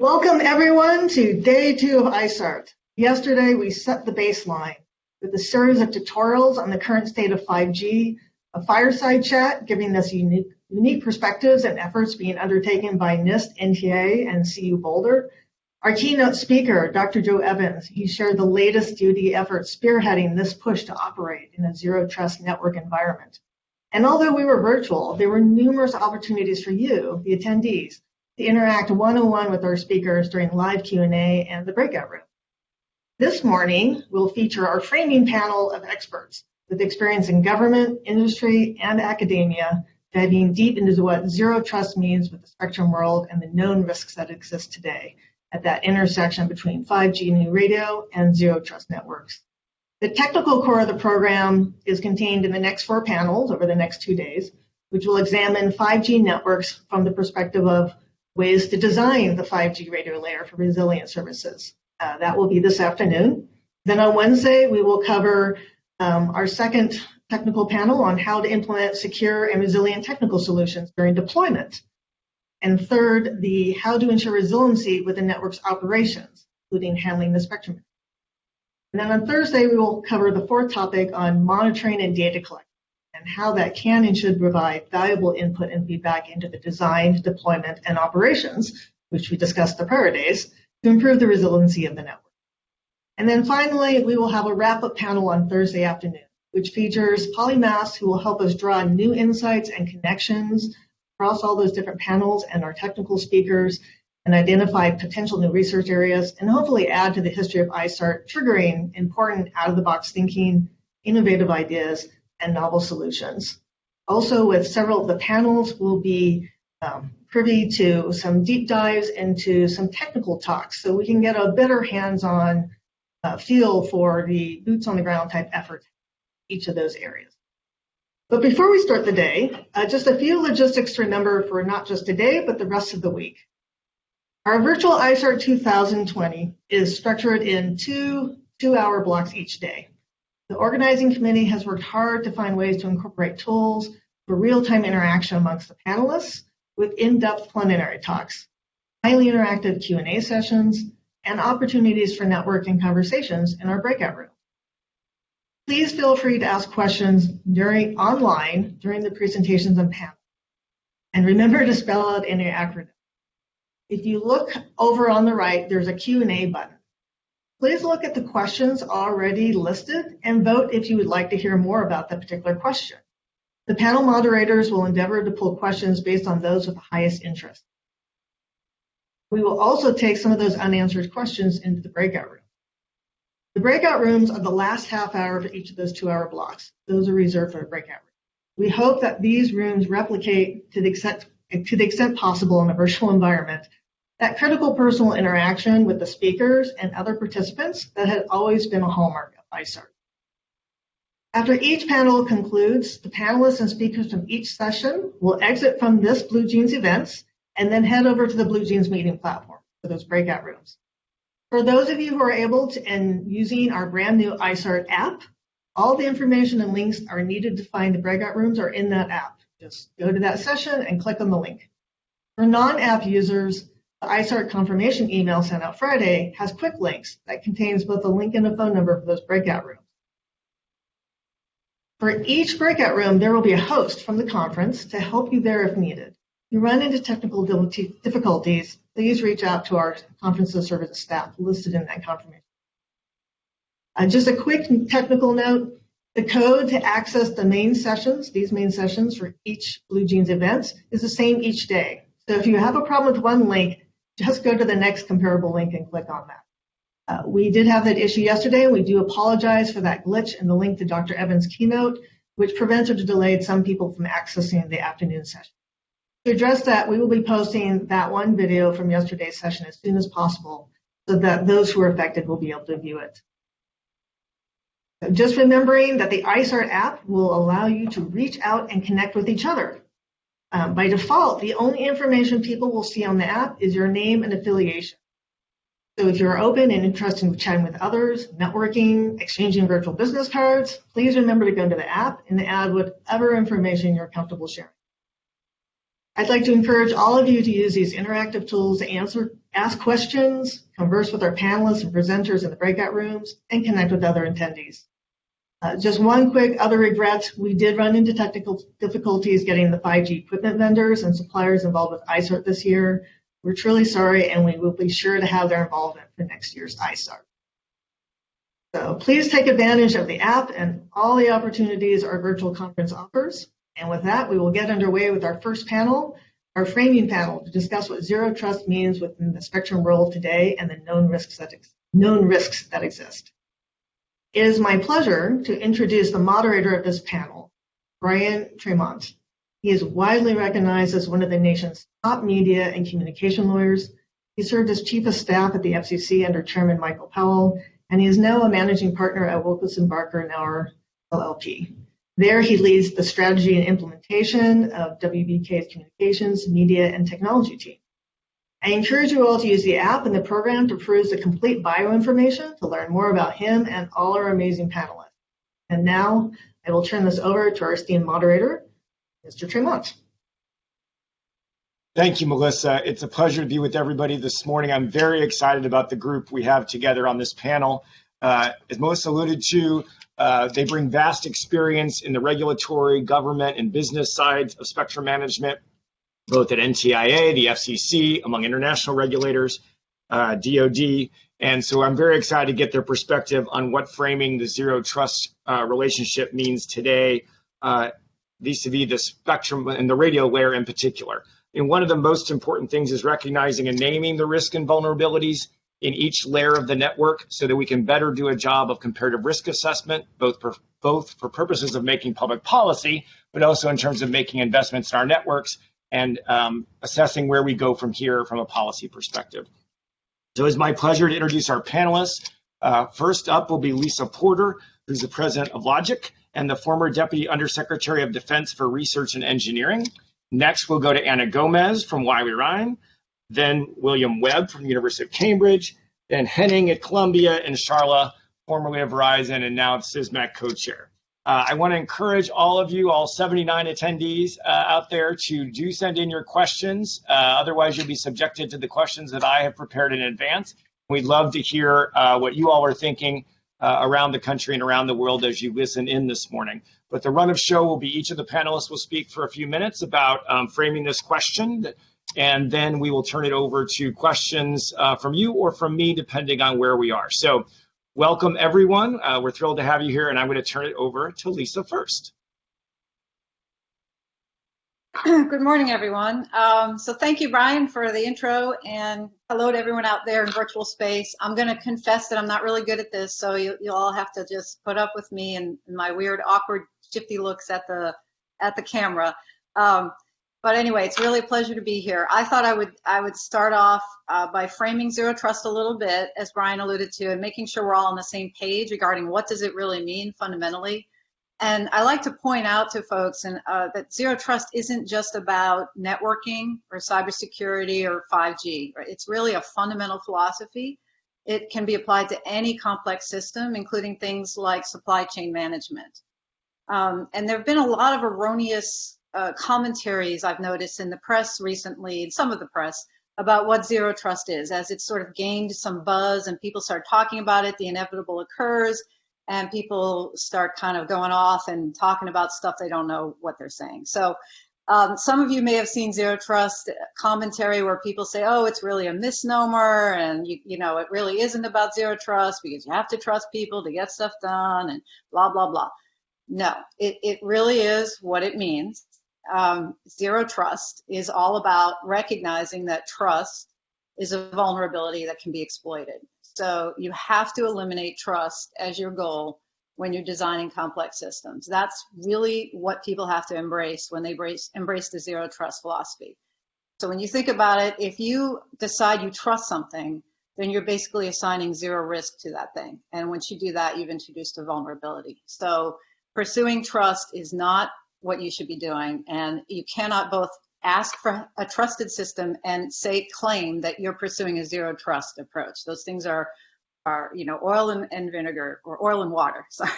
Welcome everyone to day 2 of ISART. Yesterday we set the baseline with a series of tutorials on the current state of 5G, a fireside chat giving us unique perspectives and efforts being undertaken by NIST, NTA, and CU Boulder. Our keynote speaker, Dr. Joe Evans, he shared the latest DoD efforts spearheading this push to operate in a zero-trust network environment. And although we were virtual, there were numerous opportunities for you, the attendees, to interact one-on-one with our speakers during live Q&A and the breakout room. This morning, we'll feature our framing panel of experts with experience in government, industry, and academia, diving deep into what zero trust means with the spectrum world and the known risks that exist today at that intersection between 5G new radio and zero trust networks. The technical core of the program is contained in the next 4 panels over the next 2 days, which will examine 5G networks from the perspective of ways to design the 5G radio layer for resilient services. That will be this afternoon. Then on Wednesday, we will cover our second technical panel on how to implement secure and resilient technical solutions during deployment. And third, the how to ensure resiliency with the network's operations, including handling the spectrum. And then on Thursday, we will cover the 4th topic on monitoring and data collection and how that can and should provide valuable input and feedback into the design, deployment, and operations, which we discussed the prior days, to improve the resiliency of the network. And then finally, we will have a wrap-up panel on Thursday afternoon, which features polymaths who will help us draw new insights and connections across all those different panels and our technical speakers and identify potential new research areas and hopefully add to the history of ISART, triggering important out-of-the-box thinking, innovative ideas, and novel solutions. Also, with several of the panels, we'll be privy to some deep dives into some technical talks so we can get a better hands-on feel for the boots-on-the-ground type effort in each of those areas. But before we start the day, just a few logistics to remember for not just today, but the rest of the week. Our virtual ISART 2020 is structured in two-hour blocks each day. The organizing committee has worked hard to find ways to incorporate tools for real-time interaction amongst the panelists with in-depth plenary talks, highly interactive Q&A sessions, and opportunities for networking conversations in our breakout room. Please feel free to ask questions online during the presentations and panels. And remember to spell out any acronym. If you look over on the right, there's a Q&A button. Please look at the questions already listed and vote if you would like to hear more about that particular question. The panel moderators will endeavor to pull questions based on those with the highest interest. We will also take some of those unanswered questions into the breakout room. The breakout rooms are the last half hour for each of those 2-hour blocks. Those are reserved for the breakout room. We hope that these rooms replicate to the extent possible in a virtual environment that critical personal interaction with the speakers and other participants that had always been a hallmark of ISART. After each panel concludes, the panelists and speakers from each session will exit from this Blue Jeans events and then head over to the Blue Jeans meeting platform for those breakout rooms. For those of you who are able to and using our brand new ISART app, all the information and links are needed to find the breakout rooms are in that app. Just go to that session and click on the link. For non-app users, the ISART confirmation email sent out Friday has quick links that contains both a link and a phone number for those breakout rooms. For each breakout room, there will be a host from the conference to help you there if needed. If you run into technical difficulties, please reach out to our conferences services staff listed in that confirmation. Just a quick technical note, the code to access the main sessions, these main sessions for each Blue Jeans event is the same each day. So if you have a problem with one link, just go to the next comparable link and click on that. We did have that issue yesterday, and we do apologize for that glitch in the link to Dr. Evans' keynote, which prevented or delayed some people from accessing the afternoon session. To address that, we will be posting that one video from yesterday's session as soon as possible so that those who are affected will be able to view it. So just remembering that the ISART app will allow you to reach out and connect with each other. By default, the only information people will see on the app is your name and affiliation. So if you're open and interested in chatting with others, networking, exchanging virtual business cards, please remember to go to the app and add whatever information you're comfortable sharing. I'd like to encourage all of you to use these interactive tools to ask questions, converse with our panelists and presenters in the breakout rooms, and connect with other attendees. Just one quick other regret, we did run into technical difficulties getting the 5G equipment vendors and suppliers involved with ISART this year. We're truly sorry, and we will be sure to have their involvement for next year's ISART. So please take advantage of the app and all the opportunities our virtual conference offers. And with that, we will get underway with our first panel, our framing panel, to discuss what zero trust means within the spectrum world today and the known risks that exist. It is my pleasure to introduce the moderator of this panel, Bryan Tramont. He is widely recognized as one of the nation's top media and communication lawyers. He served as chief of staff at the FCC under Chairman Michael Powell, and he is now a managing partner at Wilkinson, Barker, Knauer, LLP. There, he leads the strategy and implementation of WBK's communications, media, and technology team. I encourage you all to use the app and the program to peruse the complete bio information to learn more about him and all our amazing panelists. And now, I will turn this over to our esteemed moderator, Mr. Tramont. Thank you, Melissa. It's a pleasure to be with everybody this morning. I'm very excited about the group we have together on this panel. As Melissa alluded to, they bring vast experience in the regulatory, government, and business sides of spectrum management, both at NTIA, the FCC, among international regulators, DoD. And so I'm very excited to get their perspective on what framing the zero trust relationship means today, vis-a-vis the spectrum and the radio layer in particular. And one of the most important things is recognizing and naming the risk and vulnerabilities in each layer of the network so that we can better do a job of comparative risk assessment, both for purposes of making public policy, but also in terms of making investments in our networks and assessing where we go from here from a policy perspective. So it's my pleasure to introduce our panelists. First up will be Lisa Porter, who's the president of Logic and the former Deputy Undersecretary of Defense for Research and Engineering. Next, we'll go to Anna Gomez from Wiley Rein, then William Webb from the University of Cambridge, then Henning at Columbia, and Charla, formerly of Verizon and now CISMAC co-chair. I want to encourage all of you, all 79 attendees out there, to do send in your questions. Otherwise, you'll be subjected to the questions that I have prepared in advance. We'd love to hear what you all are thinking around the country and around the world as you listen in this morning. But the run of show will be each of the panelists will speak for a few minutes about framing this question, and then we will turn it over to questions from you or from me, depending on where we are. So welcome, everyone. We're thrilled to have you here, and I'm going to turn it over to Lisa first. Good morning, everyone. So thank you, Bryan, for the intro, and hello to everyone out there in virtual space. I'm going to confess that I'm not really good at this, so you'll all have to just put up with me and my weird, awkward, shifty looks at the camera. But anyway, it's really a pleasure to be here. I thought I would start off by framing zero trust a little bit, as Bryan alluded to, and making sure we're all on the same page regarding what does it really mean fundamentally. And I like to point out to folks that zero trust isn't just about networking or cybersecurity or 5G. Right? It's really a fundamental philosophy. It can be applied to any complex system, including things like supply chain management. And there have been a lot of erroneous commentaries I've noticed in the press recently, some of the press, about what zero trust is. As it's sort of gained some buzz and people start talking about it, the inevitable occurs, and people start kind of going off and talking about stuff they don't know what they're saying. So some of you may have seen zero trust commentary where people say, oh, it's really a misnomer, and you know, it really isn't about zero trust because you have to trust people to get stuff done and blah, blah, blah. No, it really is what it means. Zero trust is all about recognizing that trust is a vulnerability that can be exploited. So you have to eliminate trust as your goal when you're designing complex systems. That's really what people have to embrace when they embrace the zero trust philosophy. So when you think about it, if you decide you trust something, then you're basically assigning zero risk to that thing. And once you do that, you've introduced a vulnerability. So pursuing trust is not what you should be doing. And you cannot both ask for a trusted system and claim that you're pursuing a zero trust approach. Those things are oil and vinegar, or oil and water, sorry.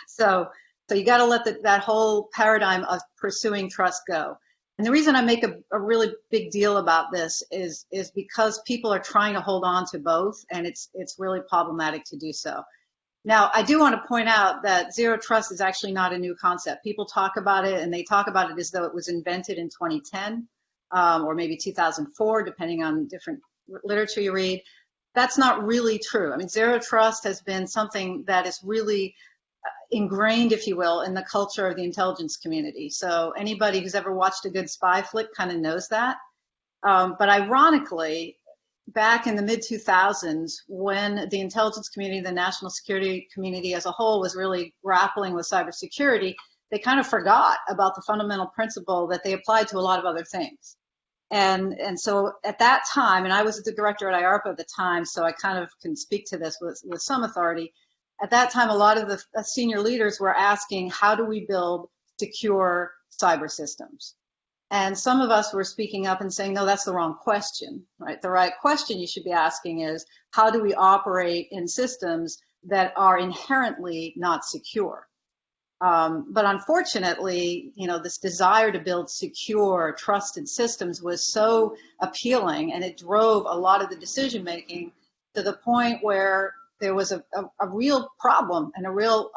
So you got to let that whole paradigm of pursuing trust go. And the reason I make a really big deal about this is because people are trying to hold on to both, and it's really problematic to do so. Now, I do want to point out that zero trust is actually not a new concept. People talk about it, and they talk about it as though it was invented in 2010 or maybe 2004, depending on different literature you read. That's not really true. I mean, zero trust has been something that is really ingrained, if you will, in the culture of the intelligence community. So anybody who's ever watched a good spy flick kind of knows that. But ironically, back in the mid-2000s, when the intelligence community, the national security community as a whole was really grappling with cybersecurity, they kind of forgot about the fundamental principle that they applied to a lot of other things. And so at that time, and I was the director at IARPA at the time, so I kind of can speak to this with some authority. At that time, a lot of the senior leaders were asking, how do we build secure cyber systems? And some of us were speaking up and saying, no, that's the wrong question, right? The right question you should be asking is, how do we operate in systems that are inherently not secure? But unfortunately, you know, this desire to build secure, trusted systems was so appealing, and it drove a lot of the decision making to the point where there was a real problem and a real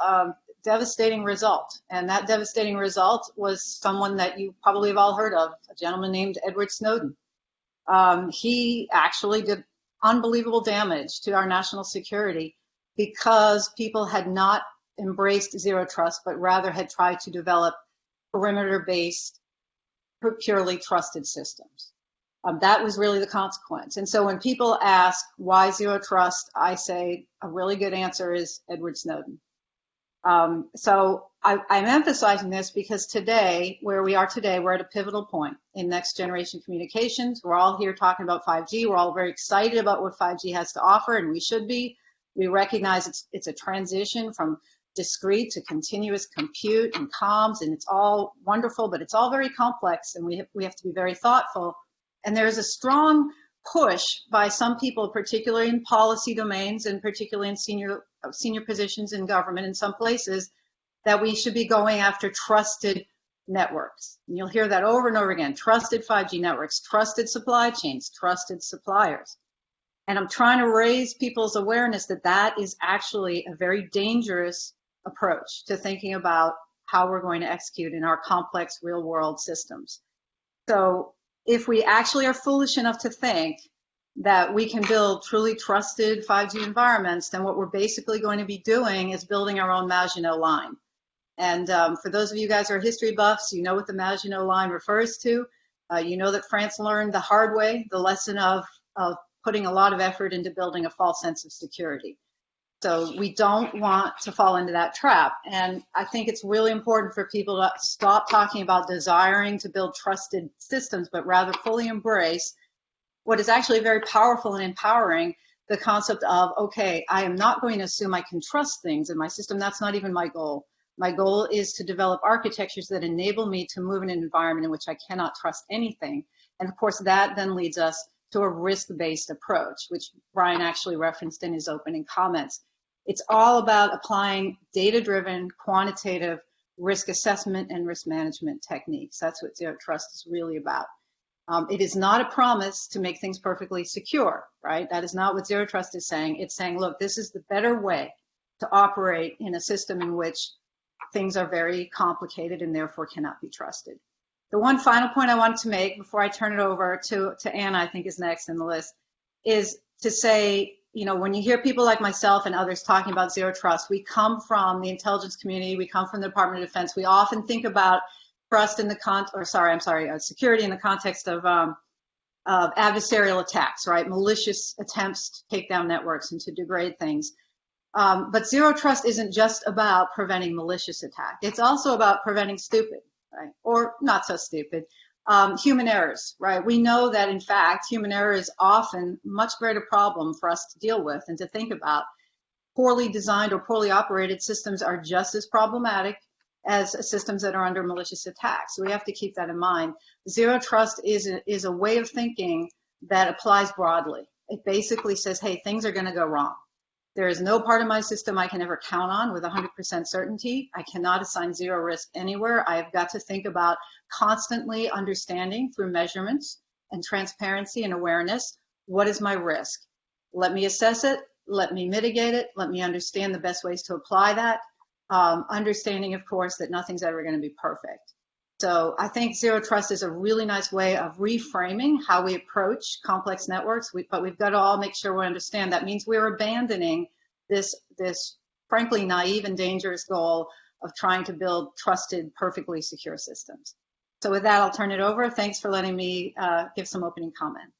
devastating result. And that devastating result was someone that you probably have all heard of, a gentleman named Edward Snowden. He actually did unbelievable damage to our national security because people had not embraced zero trust, but rather had tried to develop perimeter-based, purely trusted systems. That was really the consequence. And so when people ask why zero trust, I say a really good answer is Edward Snowden. So I'm emphasizing this because today, where we are today, we're at a pivotal point in next generation communications. We're all here talking about 5G. We're all very excited about what 5G has to offer, and we should be. We recognize it's a transition from discrete to continuous compute and comms, and it's all wonderful, but it's all very complex, and we have to be very thoughtful. And there's a strong push by some people, particularly in policy domains and particularly in senior positions in government in some places, that we should be going after trusted networks. And you'll hear that over and over again, trusted 5G networks, trusted supply chains, trusted suppliers. And I'm trying to raise people's awareness that that is actually a very dangerous approach to thinking about how we're going to execute in our complex real world systems. So if we actually are foolish enough to think that we can build truly trusted 5G environments, then what we're basically going to be doing is building our own Maginot Line. And for those of you guys who are history buffs, you know what the Maginot Line refers to. You know that France learned the hard way, the lesson of putting a lot of effort into building a false sense of security. So we don't want to fall into that trap. And I think it's really important for people to stop talking about desiring to build trusted systems, but rather fully embrace what is actually very powerful and empowering, the concept of, okay, I am not going to assume I can trust things in my system. That's not even my goal. My goal is to develop architectures that enable me to move in an environment in which I cannot trust anything. And of course, that then leads us to a risk-based approach, which Bryan actually referenced in his opening comments. It's all about applying data-driven, quantitative risk assessment and risk management techniques. That's what zero trust is really about. It is not a promise to make things perfectly secure, right? That is not what zero trust is saying. It's saying, look, this is the better way to operate in a system in which things are very complicated and therefore cannot be trusted. The one final point I wanted to make before I turn it over to Anna, I think is next in the list, is to say, you know, when you hear people like myself and others talking about zero trust, we come from the intelligence community, we come from the Department of Defense. We often think about trust in the security in the context of adversarial attacks, right? Malicious attempts to take down networks and to degrade things. But zero trust isn't just about preventing malicious attack. It's also about preventing stupid, right? Or not so stupid. Human errors, right? We know that, in fact, human error is often a much greater problem for us to deal with and to think about. Poorly designed or poorly operated systems are just as problematic as systems that are under malicious attack. So we have to keep that in mind. Zero trust is a way of thinking that applies broadly. It basically says, hey, things are going to go wrong. There is no part of my system I can ever count on with 100% certainty. I cannot assign zero risk anywhere. I have got to think about constantly understanding through measurements and transparency and awareness, what is my risk? Let me assess it, let me mitigate it, let me understand the best ways to apply that. Understanding, of course, that nothing's ever going to be perfect. So I think zero trust is a really nice way of reframing how we approach complex networks, but we've got to all make sure we understand that means we're abandoning this frankly naive and dangerous goal of trying to build trusted, perfectly secure systems. So with that, I'll turn it over. Thanks for letting me give some opening comments.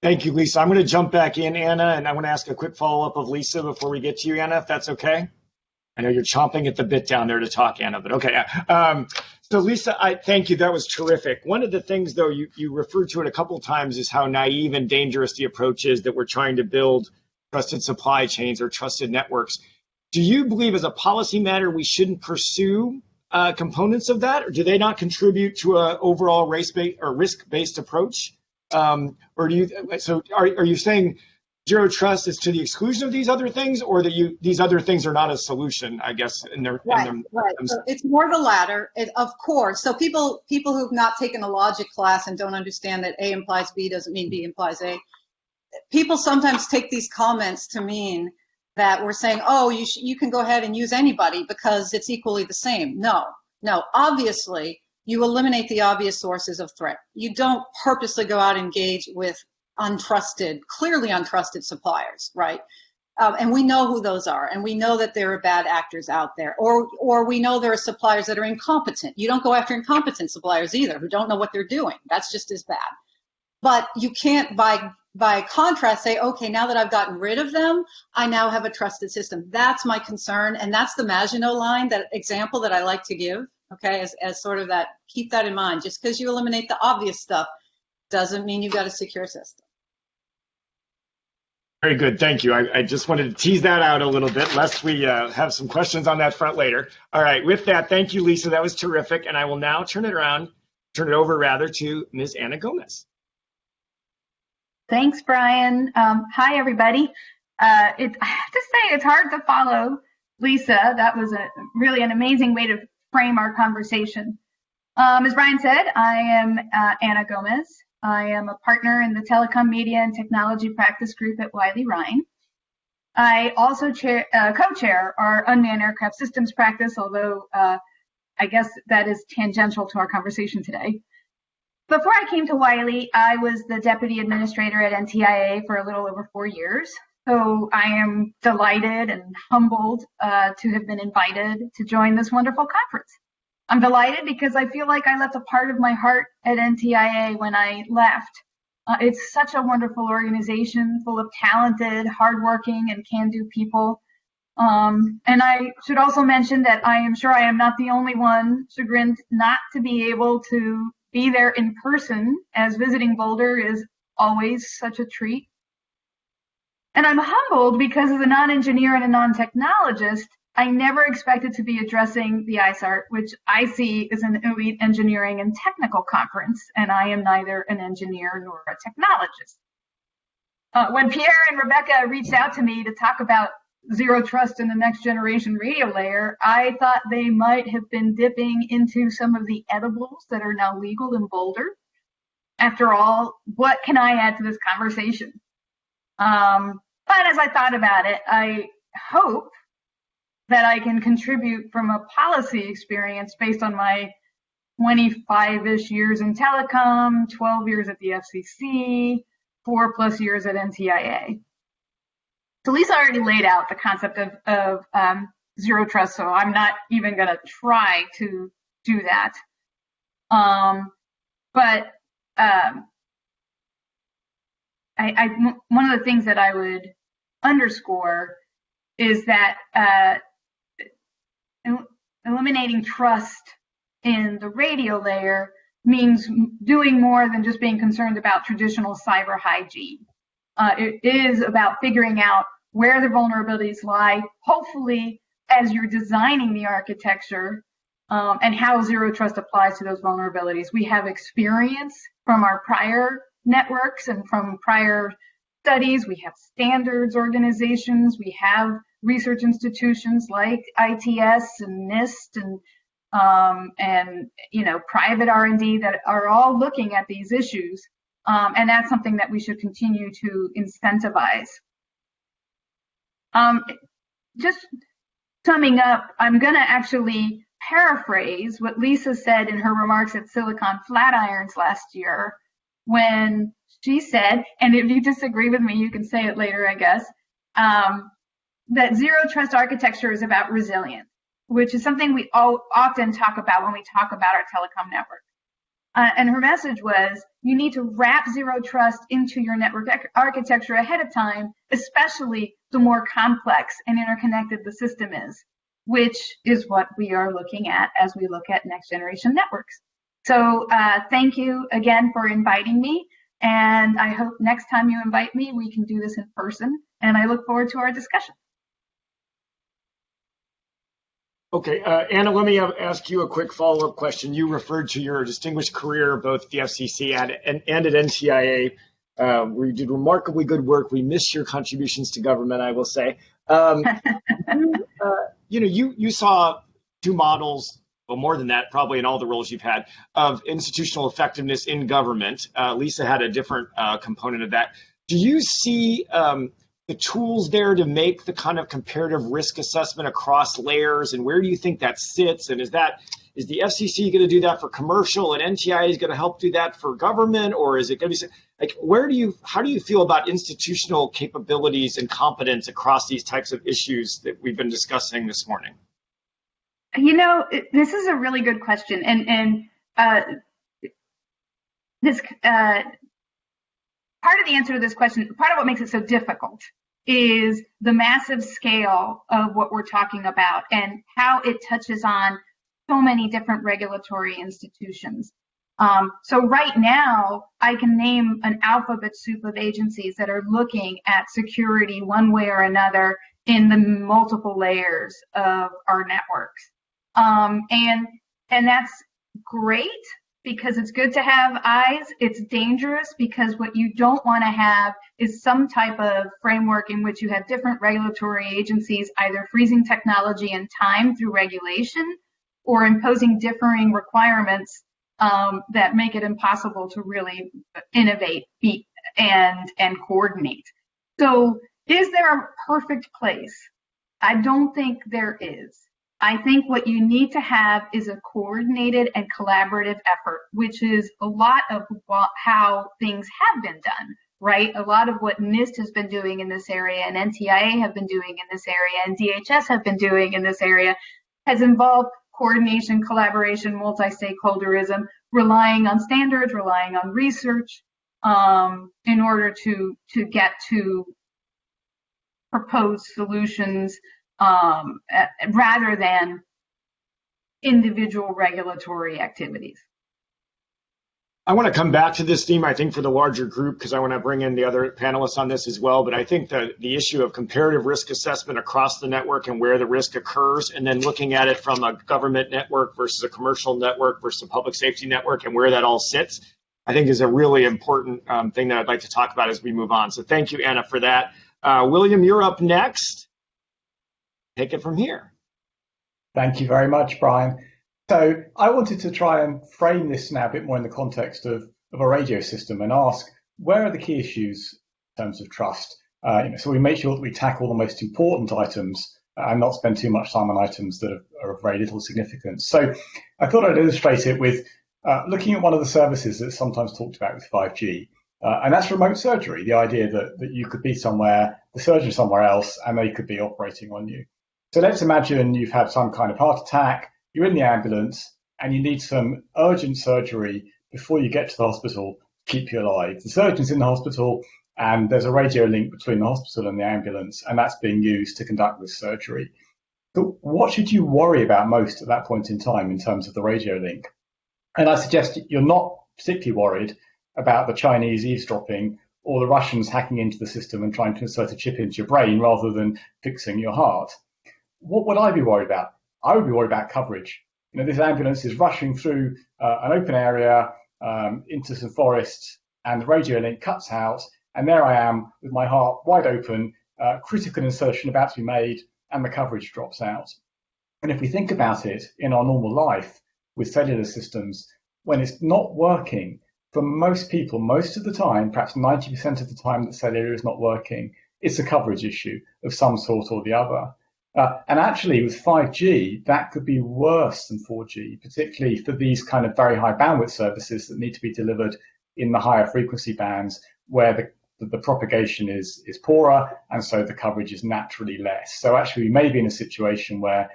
Thank you, Lisa. I'm going to jump back in, Anna, and I want to ask a quick follow-up of Lisa before we get to you, Anna, if that's okay. I know you're chomping at the bit down there to talk, Anna, but okay. So Lisa, I thank you. That was terrific. One of the things, though, you referred to it a couple times is how naive and dangerous the approach is that we're trying to build trusted supply chains or trusted networks. Do you believe as a policy matter we shouldn't pursue components of that, or do they not contribute to an overall race-based or risk-based approach? Or do you? So are you saying zero trust is to the exclusion of these other things, or that these other things are not a solution? I guess right. So it's more the latter, of course. So people who've not taken a logic class and don't understand that A implies B doesn't mean B implies A. People sometimes take these comments to mean that we're saying, oh, you can go ahead and use anybody because it's equally the same. No, obviously you eliminate the obvious sources of threat. You don't purposely go out and engage with clearly untrusted suppliers, right? And we know who those are, and we know that there are bad actors out there, or we know there are suppliers that are incompetent. You don't go after incompetent suppliers either, who don't know what they're doing. That's just as bad. But you can't, by contrast, say, okay, now that I've gotten rid of them, I now have a trusted system. That's my concern, and that's the Maginot line, that example that I like to give, okay, as sort of that, keep that in mind. Just because you eliminate the obvious stuff doesn't mean you've got a secure system. Very good, thank you. I just wanted to tease that out a little bit, lest we have some questions on that front later. All right, with that, thank you, Lisa. That was terrific, and I will now turn it over to Ms. Anna Gomez. Thanks, Brian. Hi, everybody. I have to say, it's hard to follow Lisa. That was really an amazing way to frame our conversation. As Brian said, I am Anna Gomez. I am a partner in the Telecom Media and Technology Practice Group at Wiley Rein. I also co-chair our Unmanned Aircraft Systems practice, although I guess that is tangential to our conversation today. Before I came to Wiley, I was the deputy administrator at NTIA for a little over 4 years. So I am delighted and humbled to have been invited to join this wonderful conference. I'm delighted because I feel like I left a part of my heart at NTIA when I left. It's such a wonderful organization full of talented, hardworking, and can-do people. And I should also mention that I am sure I am not the only one chagrined not to be able to be there in person, as visiting Boulder is always such a treat. And I'm humbled because as a non-engineer and a non-technologist, I never expected to be addressing the ISART, which I see as an elite engineering and technical conference, and I am neither an engineer nor a technologist. When Pierre and Rebecca reached out to me to talk about zero trust in the next generation radio layer, I thought they might have been dipping into some of the edibles that are now legal in Boulder. After all, what can I add to this conversation? But as I thought about it, I hope that I can contribute from a policy experience based on my 25-ish years in telecom, 12 years at the FCC, 4+ years at NTIA. So Lisa already laid out the concept of zero trust, so I'm not even going to try to do that. But one of the things that I would underscore is that eliminating trust in the radio layer means doing more than just being concerned about traditional cyber hygiene. It is about figuring out where the vulnerabilities lie, hopefully as you're designing the architecture, and how zero trust applies to those vulnerabilities. We have experience from our prior networks and from prior studies, we have standards organizations, we have research institutions like ITS and NIST and private R&D that are all looking at these issues, and that's something that we should continue to incentivize. Just summing up, I'm going to actually paraphrase what Lisa said in her remarks at Silicon Flatirons last year, when she said, and if you disagree with me, you can say it later, I guess, that zero trust architecture is about resilience, which is something we all often talk about when we talk about our telecom network. And her message was, you need to wrap zero trust into your network architecture ahead of time, especially the more complex and interconnected the system is, which is what we are looking at as we look at next generation networks. So thank you again for inviting me. And I hope next time you invite me, we can do this in person. And I look forward to our discussion. Okay, Anna, let me ask you a quick follow-up question. You referred to your distinguished career both at the FCC and at NTIA, where you did remarkably good work. We miss your contributions to government, I will say. You saw two models, well, more than that, probably in all the roles you've had, of institutional effectiveness in government. Lisa had a different component of that. Do you see the tools there to make the kind of comparative risk assessment across layers, and where do you think that sits? And is the FCC going to do that for commercial, and NTIA is going to help do that for government, or is it going to be like how do you feel about institutional capabilities and competence across these types of issues that we've been discussing this morning? This is a really good question, and this part of the answer to this question, part of what makes it so difficult, is the massive scale of what we're talking about and how it touches on so many different regulatory institutions. So right now, I can name an alphabet soup of agencies that are looking at security one way or another in the multiple layers of our networks. And that's great, because it's good to have eyes. It's dangerous because what you don't want to have is some type of framework in which you have different regulatory agencies either freezing technology and time through regulation or imposing differing requirements that make it impossible to really innovate and coordinate. So is there a perfect place? I don't think there is. I think what you need to have is a coordinated and collaborative effort, which is a lot of how things have been done, right? A lot of what NIST has been doing in this area and NTIA have been doing in this area and DHS have been doing in this area has involved coordination, collaboration, multi-stakeholderism, relying on standards, relying on research in order to get to proposed solutions rather than individual regulatory activities. I want to come back to this theme, I think, for the larger group, because I want to bring in the other panelists on this as well. But I think that the issue of comparative risk assessment across the network and where the risk occurs, and then looking at it from a government network versus a commercial network versus a public safety network and where that all sits, I think is a really important thing that I'd like to talk about as we move on. So thank you, Anna, for that. William, you're up next. Take it from here. Thank you very much, Brian. So I wanted to try and frame this now a bit more in the context of a radio system and ask, where are the key issues in terms of trust? So we make sure that we tackle the most important items and not spend too much time on items that are of very little significance. So I thought I'd illustrate it with looking at one of the services that's sometimes talked about with 5G, and that's remote surgery, the idea that you could be somewhere, the surgeon somewhere else, and they could be operating on you. So let's imagine you've had some kind of heart attack, you're in the ambulance, and you need some urgent surgery before you get to the hospital to keep you alive. The surgeon's in the hospital, and there's a radio link between the hospital and the ambulance, and that's being used to conduct this surgery. So what should you worry about most at that point in time in terms of the radio link? And I suggest you're not particularly worried about the Chinese eavesdropping or the Russians hacking into the system and trying to insert a chip into your brain rather than fixing your heart. What would I be worried about? I would be worried about coverage. This ambulance is rushing through an open area into some forests, and the radio link cuts out, And there I am with my heart wide open, critical insertion about to be made, and the coverage drops out. And if we think about it in our normal life with cellular systems, when it's not working, for most people, most of the time, perhaps 90% of the time that cellular is not working, it's a coverage issue of some sort or the other. And actually with 5G, that could be worse than 4G, particularly for these kind of very high bandwidth services that need to be delivered in the higher frequency bands where the propagation is poorer, and so the coverage is naturally less. So actually we may be in a situation where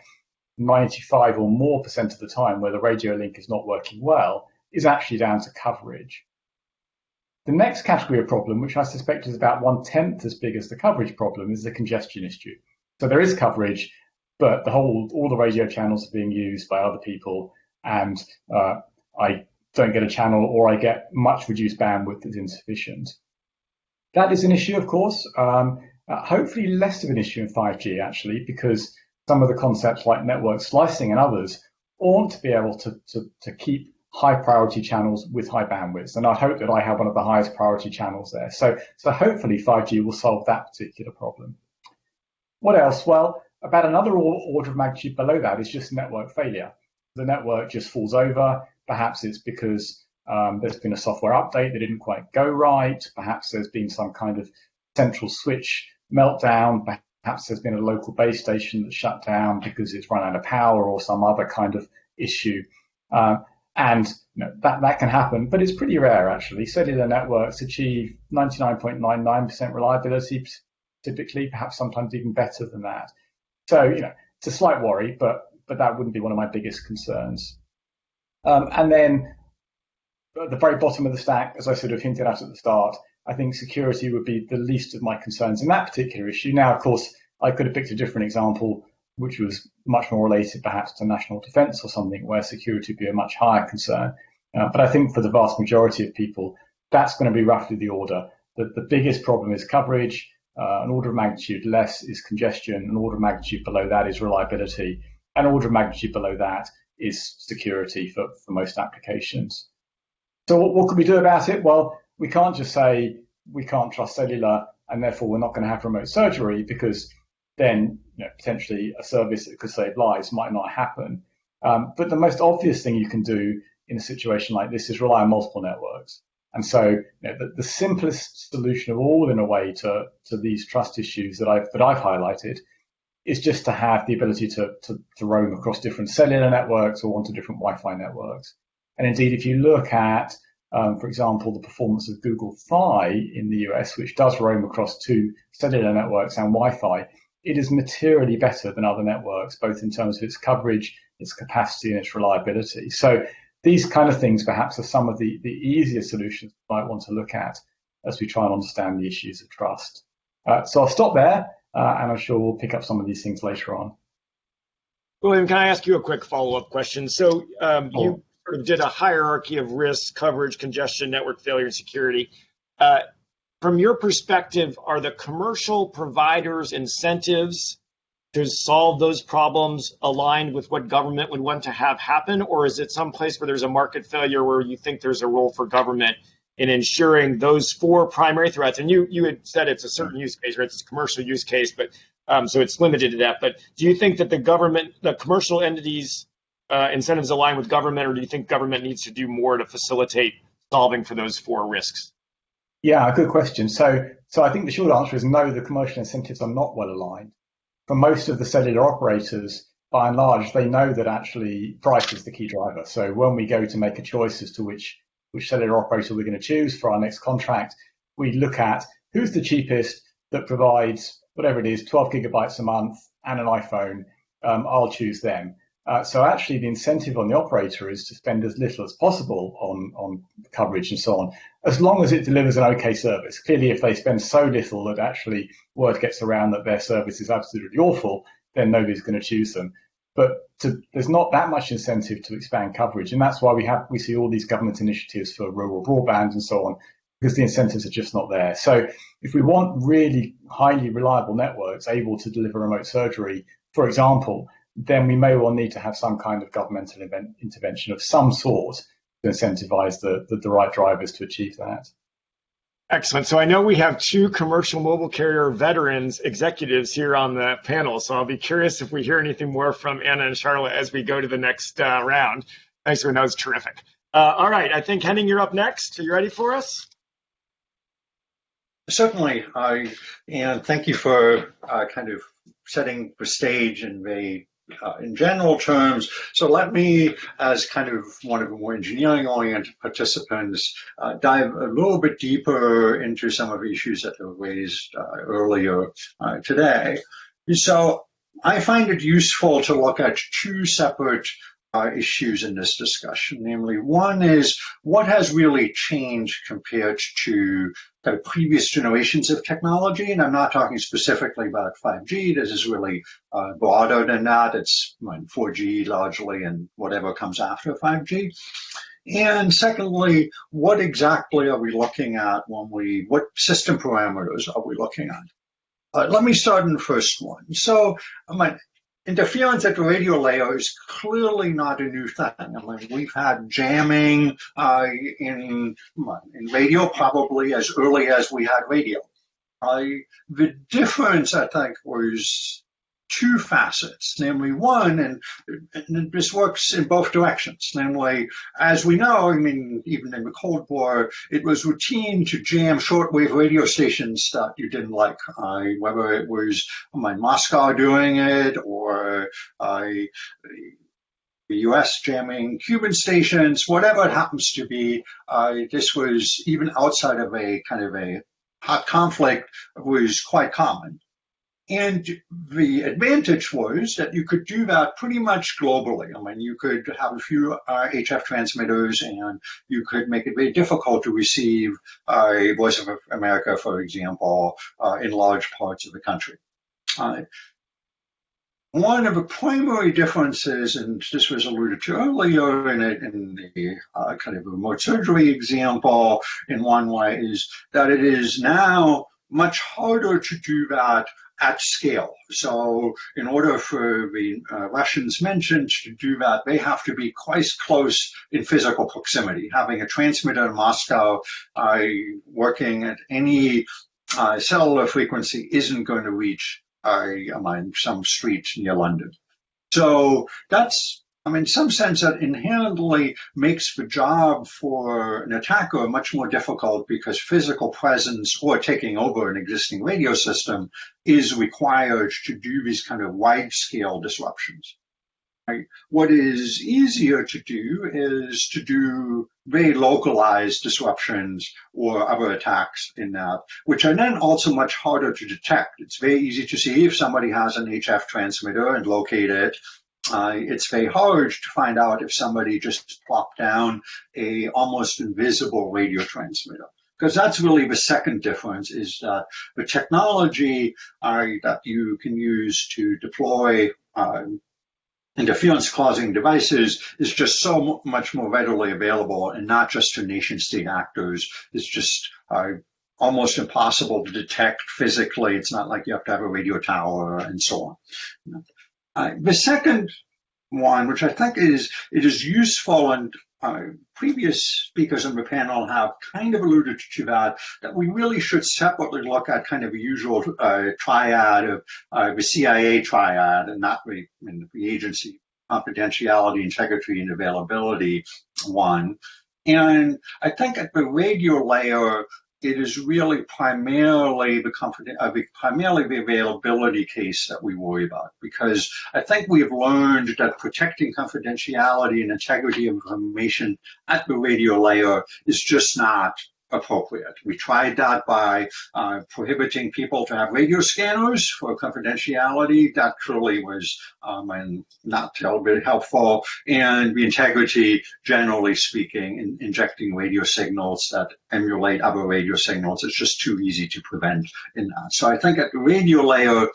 95 or more % of the time where the radio link is not working well is actually down to coverage. The next category of problem, which I suspect is about 1/10 as big as the coverage problem, is the congestion issue. So there is coverage, but all the radio channels are being used by other people, and I don't get a channel, or I get much reduced bandwidth that's insufficient. That is an issue, of course. Hopefully less of an issue in 5G, actually, because some of the concepts like network slicing and others ought to be able to keep high priority channels with high bandwidths. And I hope that I have one of the highest priority channels there. So hopefully 5G will solve that particular problem. What else? Well, about another order of magnitude below that is just network failure. The network just falls over. Perhaps it's because there's been a software update that didn't quite go right. Perhaps there's been some kind of central switch meltdown. Perhaps there's been a local base station that's shut down because it's run out of power or some other kind of issue. And that can happen, but it's pretty rare, actually. Cellular networks achieve 99.99% reliability, typically, perhaps sometimes even better than that. So, it's a slight worry, but that wouldn't be one of my biggest concerns. And then at the very bottom of the stack, as I sort of hinted at the start, I think security would be the least of my concerns in that particular issue. Now, of course, I could have picked a different example, which was much more related perhaps to national defense or something where security would be a much higher concern. But I think for the vast majority of people, that's going to be roughly the order. The biggest problem is coverage, an order of magnitude less is congestion, an order of magnitude below that is reliability, an order of magnitude below that is security for most applications. So what can we do about it? Well, we can't just say we can't trust cellular and therefore we're not going to have remote surgery, because then potentially a service that could save lives might not happen. But the most obvious thing you can do in a situation like this is rely on multiple networks. And so the simplest solution of all, in a way, to these trust issues that I've highlighted is just to have the ability to roam across different cellular networks or onto different Wi-Fi networks. And indeed, if you look at, for example, the performance of Google Fi in the US, which does roam across 2 cellular networks and Wi-Fi, it is materially better than other networks, both in terms of its coverage, its capacity, and its reliability. So these kind of things perhaps are some of the easier solutions we might want to look at as we try and understand the issues of trust. So I'll stop there, and I'm sure we'll pick up some of these things later on. William, can I ask you a quick follow-up question? So you sort of did a hierarchy of risk, coverage, congestion, network failure, and security. From your perspective, are the commercial providers' incentives to solve those problems aligned with what government would want to have happen? Or is it some place where there's a market failure where you think there's a role for government in ensuring those 4 primary threats? And you had said it's a certain use case, right? It's a commercial use case, but so it's limited to that. But do you think that the commercial entities' incentives align with government, or do you think government needs to do more to facilitate solving for those 4 risks? Yeah, good question. So I think the short answer is no, the commercial incentives are not well aligned. For most of the cellular operators, by and large, they know that actually price is the key driver. So when we go to make a choice as to which cellular operator we're going to choose for our next contract, we look at who's the cheapest that provides whatever it is, 12 gigabytes a month and an iPhone. I'll choose them. So actually the incentive on the operator is to spend as little as possible on coverage and so on, as long as it delivers an okay service. Clearly, if they spend so little that actually word gets around that their service is absolutely awful, then nobody's going to choose them. But there's not that much incentive to expand coverage, and that's why we see all these government initiatives for rural broadband and so on, because the incentives are just not there. So if we want really highly reliable networks able to deliver remote surgery, for example, then we may well need to have some kind of governmental intervention of some sort to incentivize the right drivers to achieve that. Excellent. So I know we have two commercial mobile carrier veterans executives here on the panel. So I'll be curious if we hear anything more from Anna and Charla as we go to the next round. Thanks, that was terrific. All right, I think Henning, you're up next. Are you ready for us? Certainly, and thank you for kind of setting the stage in general terms. So let me, as kind of one of the more engineering-oriented participants, dive a little bit deeper into some of the issues that were raised earlier today. So I find it useful to look at two separate issues in this discussion. Namely, one is what has really changed compared to kind of previous generations of technology, and I'm not talking specifically about 5G. This is really broader than that. It's 4G largely and whatever comes after 5G. And secondly, what exactly are we looking at what system parameters are we looking at? Let me start in the first one. So interference at the radio layer is clearly not a new thing. I mean, we've had jamming in radio probably as early as we had radio. The difference, I think, was two facets. Namely, one, and this works in both directions. Namely, as we know, I mean, even in the Cold War, it was routine to jam shortwave radio stations that you didn't like, whether it was Moscow doing it or the U.S. jamming Cuban stations, whatever it happens to be. This was, even outside of a kind of a hot conflict, was quite common. And the advantage was that you could do that pretty much globally. I mean, you could have a few HF transmitters, and you could make it very difficult to receive Voice of America, for example, in large parts of the country. One of the primary differences, and this was alluded to earlier in the kind of remote surgery example in one way, is that it is now much harder to do that at scale. So in order for the Russians mentioned to do that, they have to be quite close in physical proximity. Having a transmitter in Moscow working at any cellular frequency isn't going to reach some street near London. So that's, in some sense, that inherently makes the job for an attacker much more difficult because physical presence or taking over an existing radio system is required to do these kind of wide-scale disruptions. Right? What is easier to do is to do very localized disruptions or other attacks in that, which are then also much harder to detect. It's very easy to see if somebody has an HF transmitter and locate it. It's very hard to find out if somebody just plopped down a almost invisible radio transmitter. Because that's really the second difference, is that the technology that you can use to deploy interference-causing devices is just so much more readily available, and not just to nation-state actors. It's just almost impossible to detect physically. It's not like you have to have a radio tower and so on. The second one, which I think it is useful, and previous speakers on the panel have kind of alluded to that we really should separately look at kind of the usual triad of the CIA triad, and not the agency confidentiality, integrity, and availability one. And I think at the radio layer, it is really primarily the availability case that we worry about, because I think we have learned that protecting confidentiality and integrity of information at the radio layer is just not appropriate. We tried that by prohibiting people to have radio scanners for confidentiality. That clearly was not terribly helpful. And the integrity, generally speaking, in injecting radio signals that emulate other radio signals, it's just too easy to prevent in that. So I think at the radio layer,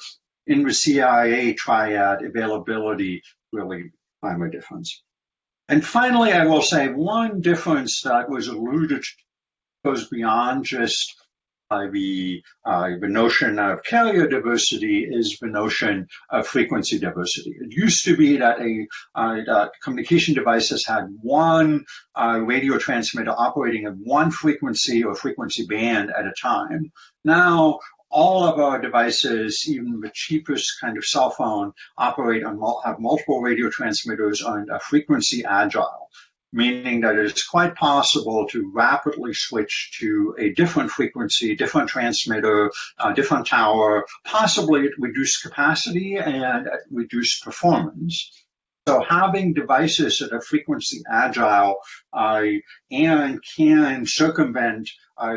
in the CIA triad, availability really primary difference. And finally, I will say one difference that was alluded to goes beyond just the notion of carrier diversity is the notion of frequency diversity. It used to be that that communication devices had one radio transmitter operating at one frequency or frequency band at a time. Now, all of our devices, even the cheapest kind of cell phone, operate on have multiple radio transmitters and are frequency agile, meaning that it's quite possible to rapidly switch to a different frequency, different transmitter, different tower, possibly at reduced capacity and at reduced performance. So having devices that are frequency agile and can circumvent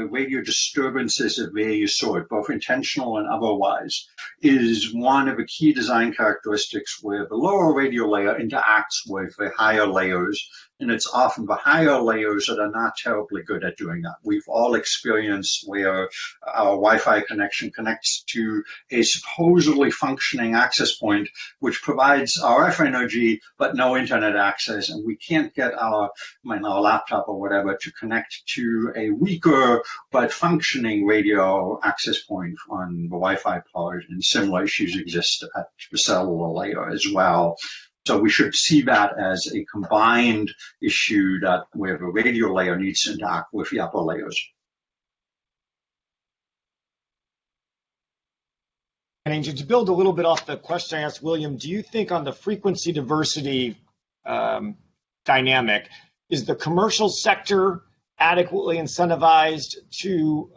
radio disturbances of various sorts, both intentional and otherwise, is one of the key design characteristics where the lower radio layer interacts with the higher layers. And it's often the higher layers that are not terribly good at doing that. We've all experienced where our Wi-Fi connection connects to a supposedly functioning access point, which provides RF energy, but no internet access. And we can't get our laptop or whatever to connect to a weaker but functioning radio access point on the Wi-Fi part. And similar issues exist at the cellular layer as well. So we should see that as a combined issue that where the radio layer needs to interact with the upper layers. And to build a little bit off the question I asked William, do you think on the frequency diversity dynamic, is the commercial sector adequately incentivized to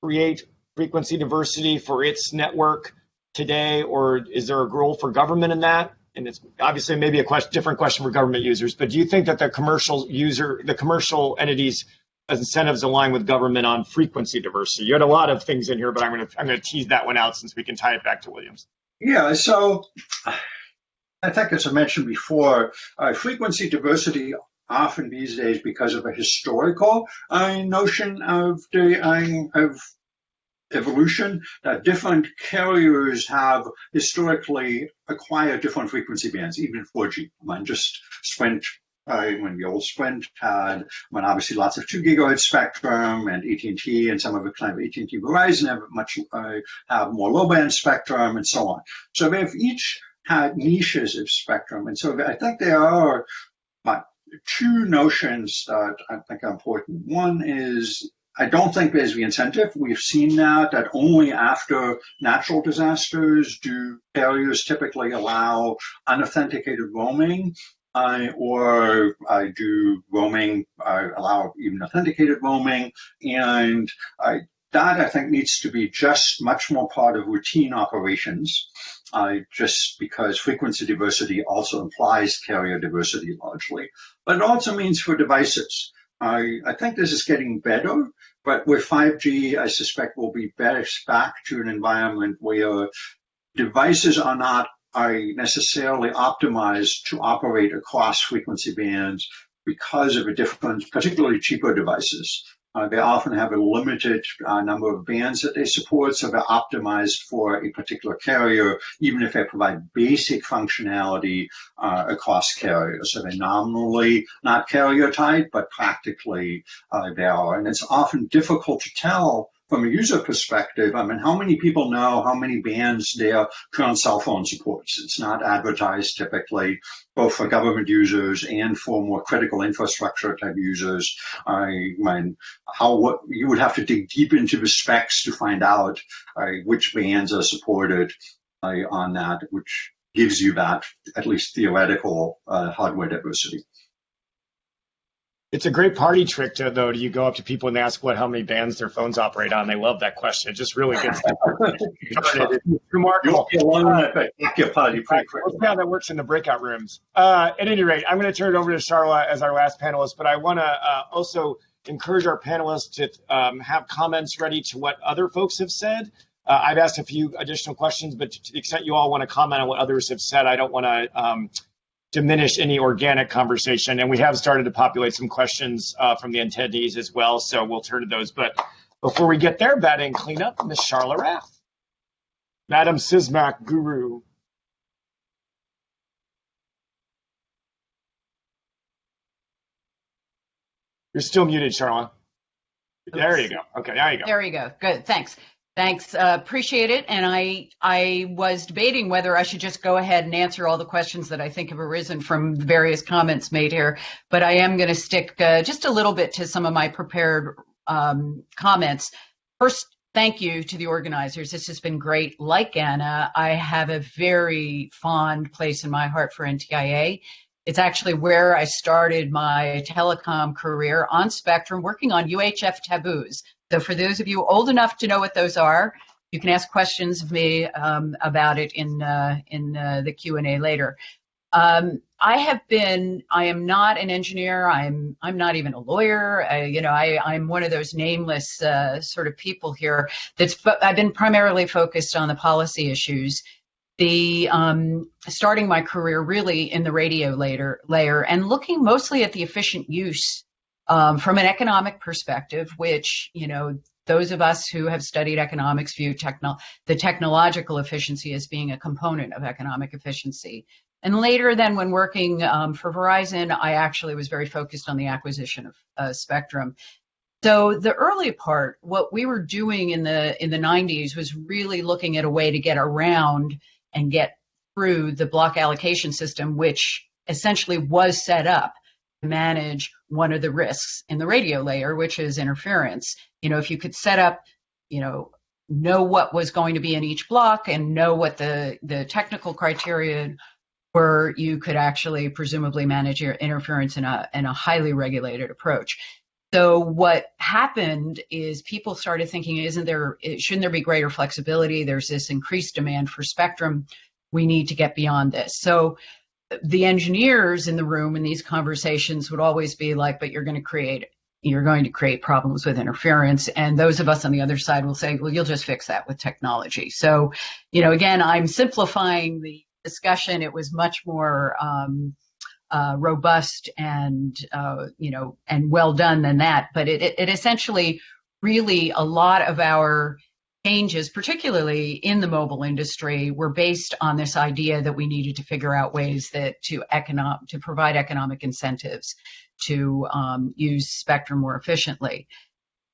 create frequency diversity for its network today, or is there a role for government in that? And it's obviously maybe a different question for government users, but do you think that the commercial entities' incentives align with government on frequency diversity? You had a lot of things in here, but I'm going to tease that one out since we can tie it back to Williams. Yeah, so I think as I mentioned before, frequency diversity often these days, because of a historical notion of evolution, that different carriers have historically acquired different frequency bands, even 4G. Just Sprint, when the old Sprint had, obviously lots of 2 gigahertz spectrum, and AT&T and some of the kind of AT&T Verizon have more low band spectrum and so on. So they've each had niches of spectrum. And so I think there are two notions that I think are important. One is, I don't think there's the incentive. We've seen that only after natural disasters do carriers typically allow unauthenticated roaming, or do roaming allow even authenticated roaming. And that I think needs to be just much more part of routine operations, just because frequency diversity also implies carrier diversity largely. But it also means for devices. I think this is getting better, but with 5G, I suspect we'll be back to an environment where devices are not necessarily optimized to operate across frequency bands because of a difference, particularly cheaper devices. They often have a limited number of bands that they support, so they're optimized for a particular carrier, even if they provide basic functionality across carriers. So they're nominally not carrier tight, but practically they are. And it's often difficult to tell from a user perspective. How many people know how many bands their current cell phone supports? It's not advertised typically, both for government users and for more critical infrastructure type users. What you would have to dig deep into the specs to find out which bands are supported on that, which gives you that at least theoretical hardware diversity. It's a great party trick, though. You go up to people and ask how many bands their phones operate on. They love that question. It just really gets it's remarkable. We'll see how that works in the breakout rooms. At any rate, I'm going to turn it over to Charla as our last panelist, but I want to also encourage our panelists to have comments ready to what other folks have said. I've asked a few additional questions, but to the extent you all want to comment on what others have said, I don't want to diminish any organic conversation. And we have started to populate some questions from the attendees as well, so we'll turn to those. But before we get there, batting cleanup, Ms. Charla Rath. Madam Sysmac Guru. You're still muted, Charla. There you go. Okay, there you go. There you go. Good. Thanks. Thanks. Appreciate it. And I was debating whether I should just go ahead and answer all the questions that I think have arisen from the various comments made here. But I am going to stick just a little bit to some of my prepared comments. First, thank you to the organizers. This has been great. Like Anna, I have a very fond place in my heart for NTIA. It's actually where I started my telecom career on Spectrum, working on UHF taboos. So for those of you old enough to know what those are, you can ask questions of me about it in the Q&A later. I am not an engineer. I'm not even a lawyer. I'm one of those nameless sort of people here. I've been primarily focused on the policy issues. Starting my career really in the radio layer and looking mostly at the efficient use from an economic perspective, which, those of us who have studied economics view the technological efficiency as being a component of economic efficiency. And later then when working for Verizon, I actually was very focused on the acquisition of Spectrum. So the early part, what we were doing in the 90s was really looking at a way to get around and get through the block allocation system, which essentially was set up to manage one of the risks in the radio layer, which is interference. If you could set up, know what was going to be in each block and know what the technical criteria were, you could actually presumably manage your interference in a highly regulated approach. So what happened is people started thinking, shouldn't there be greater flexibility? There's this increased demand for spectrum. We need to get beyond this. So the engineers in the room in these conversations would always be like, but you're going to create problems with interference. And those of us on the other side will say, well, you'll just fix that with technology. So, again, I'm simplifying the discussion. It was much more robust and well done than that. But it essentially really a lot of our changes, particularly in the mobile industry, were based on this idea that we needed to figure out ways to provide economic incentives to use spectrum more efficiently.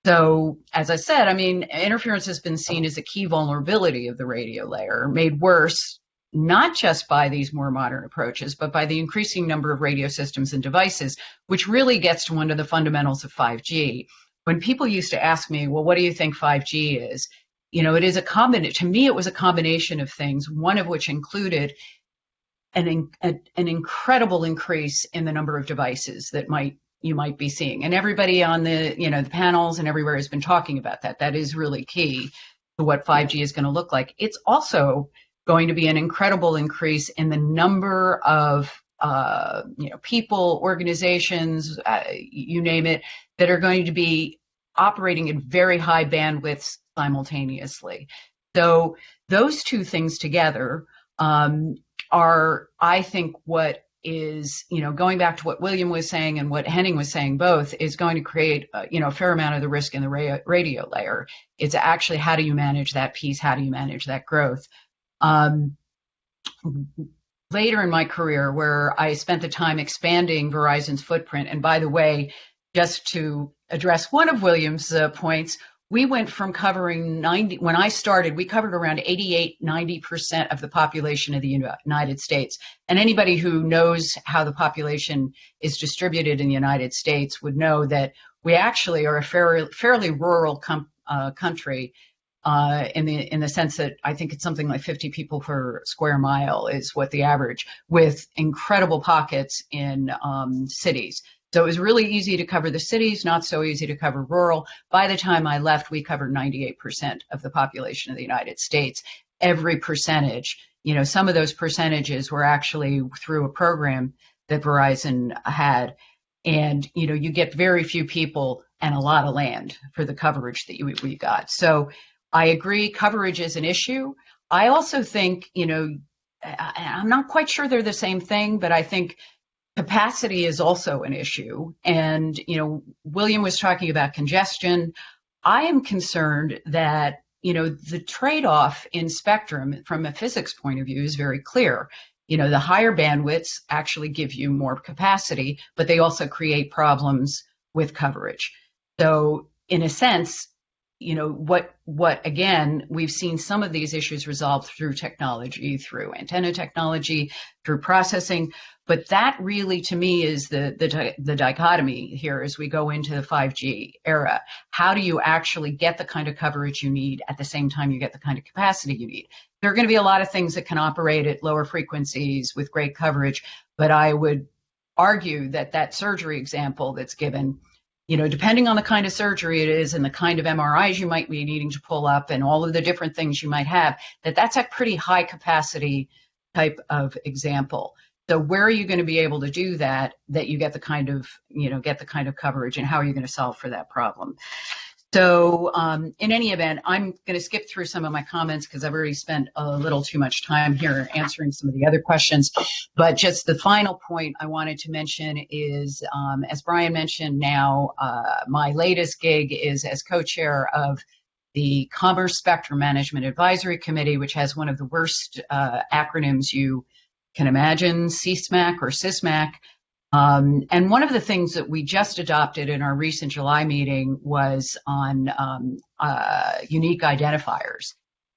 So, as I said, interference has been seen as a key vulnerability of the radio layer, made worse not just by these more modern approaches, but by the increasing number of radio systems and devices, which really gets to one of the fundamentals of 5G. When people used to ask me, well, what do you think 5G is? It is to me, it was a combination of things, one of which included an incredible increase in the number of devices that you might be seeing. And everybody on the panels and everywhere has been talking about that. That is really key to what 5G is going to look like. It's also going to be an incredible increase in the number of people, organizations, you name it, that are going to be operating at very high bandwidths simultaneously. So those two things together are, I think, what is, going back to what William was saying and what Henning was saying both, is going to create, a fair amount of the risk in the radio layer. It's actually, how do you manage that piece? How do you manage that growth? Later in my career, where I spent the time expanding Verizon's footprint, and by the way, just to address one of William's points, we went from covering when I started, we covered around 90% of the population of the United States. And anybody who knows how the population is distributed in the United States would know that we actually are a fairly rural country. In the sense that I think it's something like 50 people per square mile is what the average, with incredible pockets in cities. So it was really easy to cover the cities, not so easy to cover rural. By the time I left, we covered 98% of the population of the United States. Every percentage, some of those percentages were actually through a program that Verizon had. And, you get very few people and a lot of land for the coverage that we got. So I agree, coverage is an issue. I also think, I'm not quite sure they're the same thing, but I think capacity is also an issue. And, William was talking about congestion. I am concerned that, the trade-off in spectrum from a physics point of view is very clear. The higher bandwidths actually give you more capacity, but they also create problems with coverage. So in a sense, what again, we've seen some of these issues resolved through technology, through antenna technology, through processing. But that really, to me, is the dichotomy here as we go into the 5G era. How do you actually get the kind of coverage you need at the same time you get the kind of capacity you need? There are going to be a lot of things that can operate at lower frequencies with great coverage, but I would argue that surgery example that's given, depending on the kind of surgery it is and the kind of MRIs you might be needing to pull up and all of the different things you might have, that's a pretty high capacity type of example. So where are you going to be able to do that you get the kind of, coverage, and how are you going to solve for that problem? So in any event, I'm going to skip through some of my comments because I've already spent a little too much time here answering some of the other questions. But just the final point I wanted to mention is, as Bryan mentioned now, my latest gig is as co-chair of the Commerce Spectrum Management Advisory Committee, which has one of the worst acronyms you can imagine, CSMAC or CISMAC. And one of the things that we just adopted in our recent July meeting was on unique identifiers.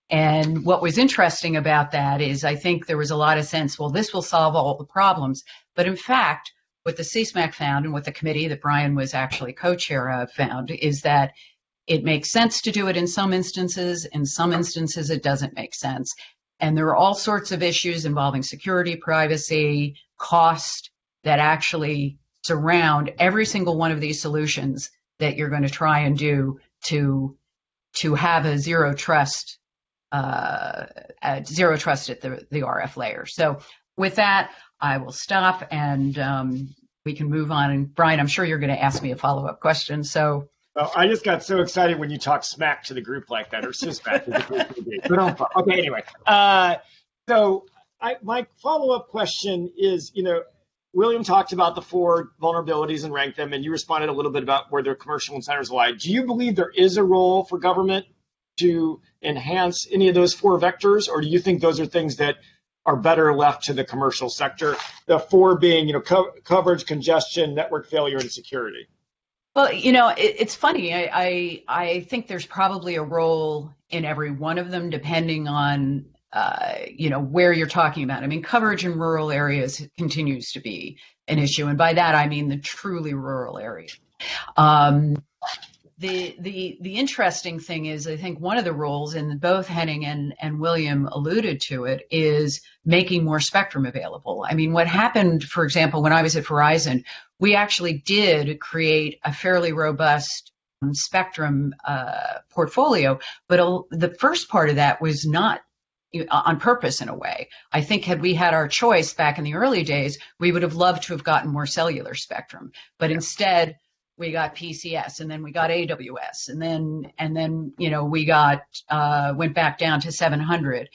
And what was interesting about that is I think there was a lot of sense, well, this will solve all the problems. But in fact, what the CSMAC found and what the committee that Bryan was actually co-chair of found is that it makes sense to do it in some instances. In some instances, it doesn't make sense. And there are all sorts of issues involving security, privacy, cost that actually surround every single one of these solutions that you're going to try and do to have a zero trust at the RF layer. So with that, I will stop and we can move on. And Bryan, I'm sure you're going to ask me a follow-up question. So. Well, I just got so excited when you talk smack to the group like that, or CISMAC. Okay, anyway. So my follow-up question is, William talked about the 4 vulnerabilities and ranked them, and you responded a little bit about where their commercial incentives lie. Do you believe there is a role for government to enhance any of those 4 vectors, or do you think those are things that are better left to the commercial sector? The 4 being, coverage, congestion, network failure, and security. Well, it's funny. I think there's probably a role in every one of them, depending on, where you're talking about. I mean, coverage in rural areas continues to be an issue. And by that, I mean the truly rural areas. The interesting thing is, I think one of the roles, and both Henning and William alluded to it, is making more spectrum available. I mean, what happened, for example, when I was at Verizon, we actually did create a fairly robust spectrum portfolio, but the first part of that was not on purpose in a way. I think had we had our choice back in the early days, we would have loved to have gotten more cellular spectrum, but instead we got PCS, and then we got AWS, and then we got went back down to 700.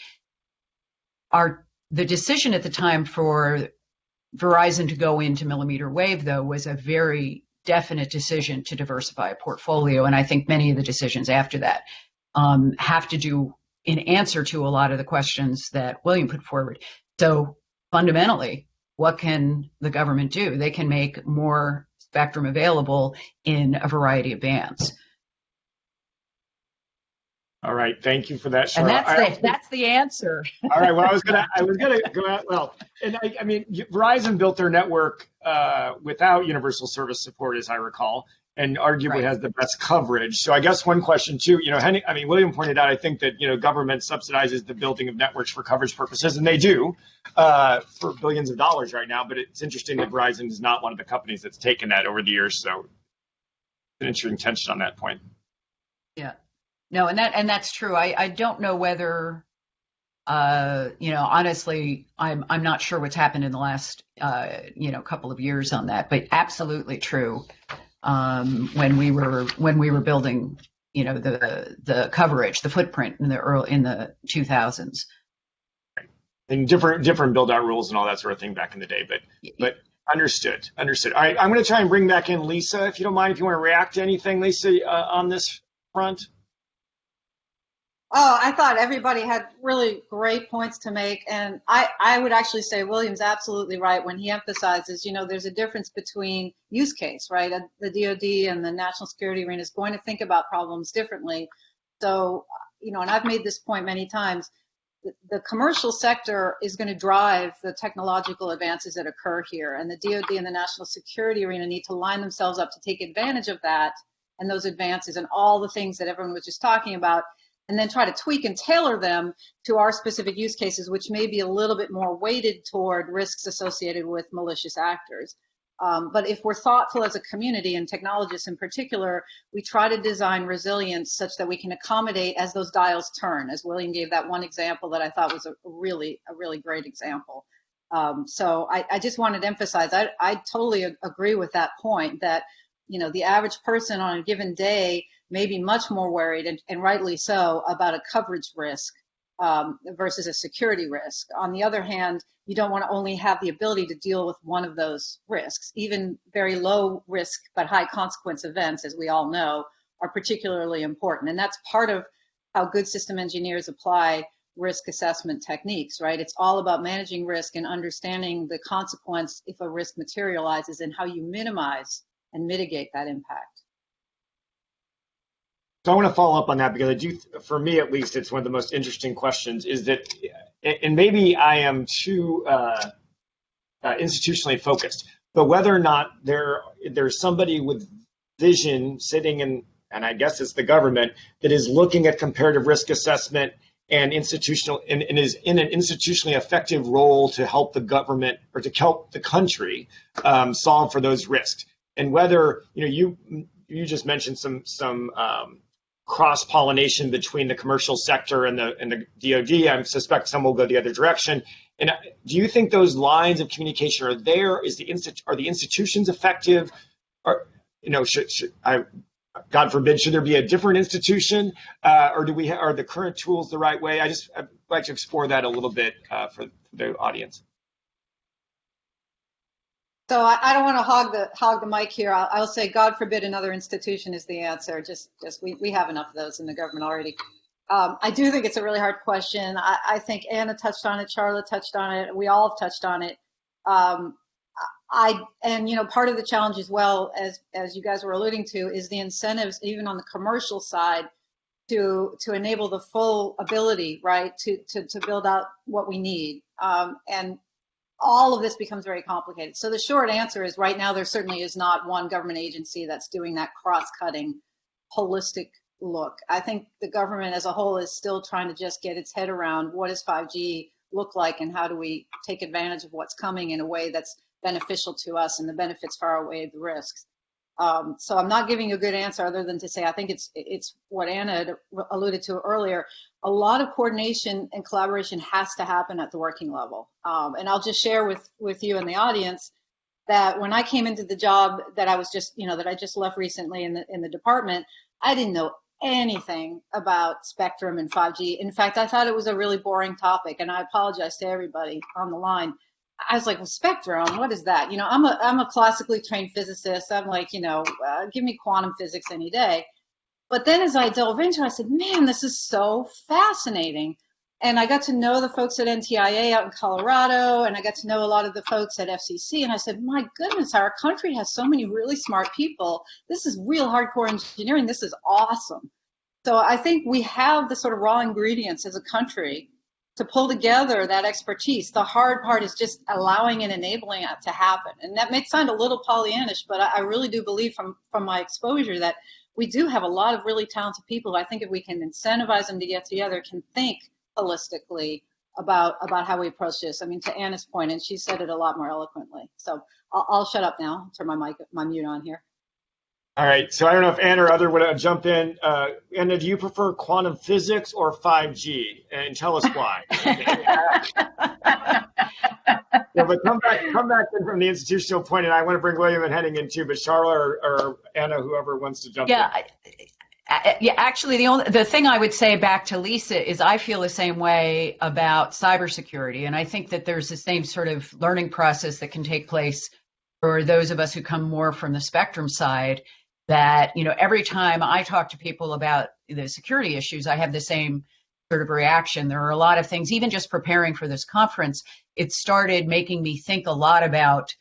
The decision at the time for Verizon to go into millimeter wave, though, was a very definite decision to diversify a portfolio, and I think many of the decisions after that have to do in answer to a lot of the questions that William put forward. So fundamentally, what can the government do? They can make more spectrum available in a variety of bands. All right, thank you for that, Charla. And that's the answer. All right, well, I was gonna go out. Well, and I mean, Verizon built their network without universal service support, as I recall, and arguably has the best coverage. So I guess one question too, William pointed out, I think that, government subsidizes the building of networks for coverage purposes, and they do for billions of dollars right now, but it's interesting that Verizon is not one of the companies that's taken that over the years. So an interesting tension on that point. Yeah, no, and that's true. I don't know whether, honestly, I'm not sure what's happened in the last, couple of years on that, but absolutely true. When we were building, the coverage, the footprint in the 2000s. And different build out rules and all that sort of thing back in the day, but understood. All right, I'm going to try and bring back in Lisa, if you don't mind, if you want to react to anything, Lisa, on this front. Oh, I thought everybody had really great points to make. And I would actually say William's absolutely right when he emphasizes, there's a difference between use case, right? The DoD and the national security arena is going to think about problems differently. So, and I've made this point many times, the commercial sector is going to drive the technological advances that occur here. And the DoD and the national security arena need to line themselves up to take advantage of that and those advances and all the things that everyone was just talking about, and then try to tweak and tailor them to our specific use cases, which may be a little bit more weighted toward risks associated with malicious actors. But if we're thoughtful as a community, and technologists in particular, we try to design resilience such that we can accommodate as those dials turn, as William gave that one example that I thought was a really great example. So I just wanted to emphasize, I totally agree with that point that, the average person on a given day may be much more worried, and rightly so, about a coverage risk versus a security risk. On the other hand, you don't want to only have the ability to deal with one of those risks. Even very low risk but high consequence events, as we all know, are particularly important. And that's part of how good system engineers apply risk assessment techniques, right? It's all about managing risk and understanding the consequence if a risk materializes and how you minimize and mitigate that impact. So I want to follow up on that because I do, for me at least, it's one of the most interesting questions is that, and maybe I am too institutionally focused, but whether or not there's somebody with vision sitting in, and I guess it's the government, that is looking at comparative risk assessment and institutional, and is in an institutionally effective role to help the government or to help the country solve for those risks. And whether, you just mentioned some cross-pollination between the commercial sector and the DoD. I suspect some will go the other direction. And do you think those lines of communication are there? Are the institutions effective? Or, God forbid, should there be a different institution? Or are the current tools the right way? I'd like to explore that a little bit for the audience. So I don't want to hog the mic here. I'll say, God forbid, another institution is the answer. Just we have enough of those in the government already. I do think it's a really hard question. I think Anna touched on it, Charla touched on it, we all have touched on it. Part of the challenge as well, as you guys were alluding to, is the incentives, even on the commercial side, to enable the full ability, right, to build out what we need. And all of this becomes very complicated. So the short answer is right now there certainly is not one government agency that's doing that cross-cutting, holistic look. I think the government as a whole is still trying to just get its head around what does 5G look like and how do we take advantage of what's coming in a way that's beneficial to us and the benefits far outweigh the risks. So I'm not giving you a good answer other than to say I think it's what Anna had alluded to earlier. A lot of coordination and collaboration has to happen at the working level. And I'll just share with you and the audience that when I came into the job that I was that I just left recently in the department, I didn't know anything about spectrum and 5G. In fact, I thought it was a really boring topic, and I apologize to everybody on the line. I was like, well, spectrum, what is that? I'm a classically trained physicist. I'm like, give me quantum physics any day. But then as I dove into it, I said, man, this is so fascinating. And I got to know the folks at NTIA out in Colorado, and I got to know a lot of the folks at FCC. And I said, my goodness, our country has so many really smart people. This is real hardcore engineering. This is awesome. So I think we have the sort of raw ingredients as a country to pull together that expertise. The hard part is just allowing and enabling it to happen. And that may sound a little Pollyannish, but I really do believe from my exposure that we do have a lot of really talented people. I think if we can incentivize them to get together, can think holistically about how we approach this. I mean, to Anna's point, and she said it a lot more eloquently. So I'll shut up now, turn my mute on here. All right, so I don't know if Anna or other would jump in. Anna, do you prefer quantum physics or 5G? And tell us why. But come back in from the institutional point, and I want to bring William and Henning in too, but Charla or Anna, whoever wants to jump in. Yeah, actually, the thing I would say back to Lisa is I feel the same way about cybersecurity, and I think that there's the same sort of learning process that can take place for those of us who come more from the spectrum side. That every time I talk to people about the security issues, I have the same sort of reaction. There are a lot of things, even just preparing for this conference, it started making me think a lot about,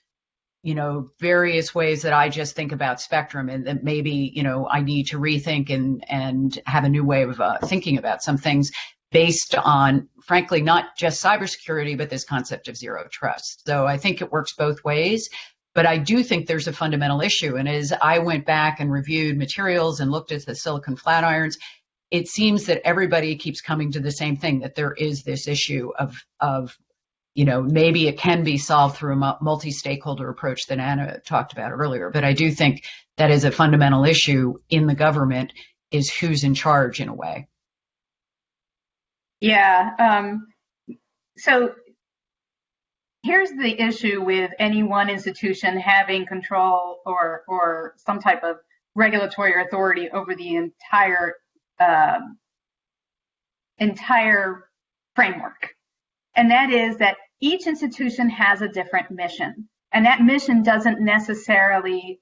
various ways that I just think about spectrum, and that maybe, I need to rethink and have a new way of thinking about some things based on, frankly, not just cybersecurity, but this concept of zero trust. So I think it works both ways. But I do think there's a fundamental issue. And as I went back and reviewed materials and looked at the silicon flatirons, it seems that everybody keeps coming to the same thing, that there is this issue of maybe it can be solved through a multi-stakeholder approach that Anna talked about earlier. But I do think that is a fundamental issue in the government, is who's in charge in a way. Yeah. So here's the issue with any one institution having control or some type of regulatory authority over the entire framework. And that is that each institution has a different mission. And that mission doesn't necessarily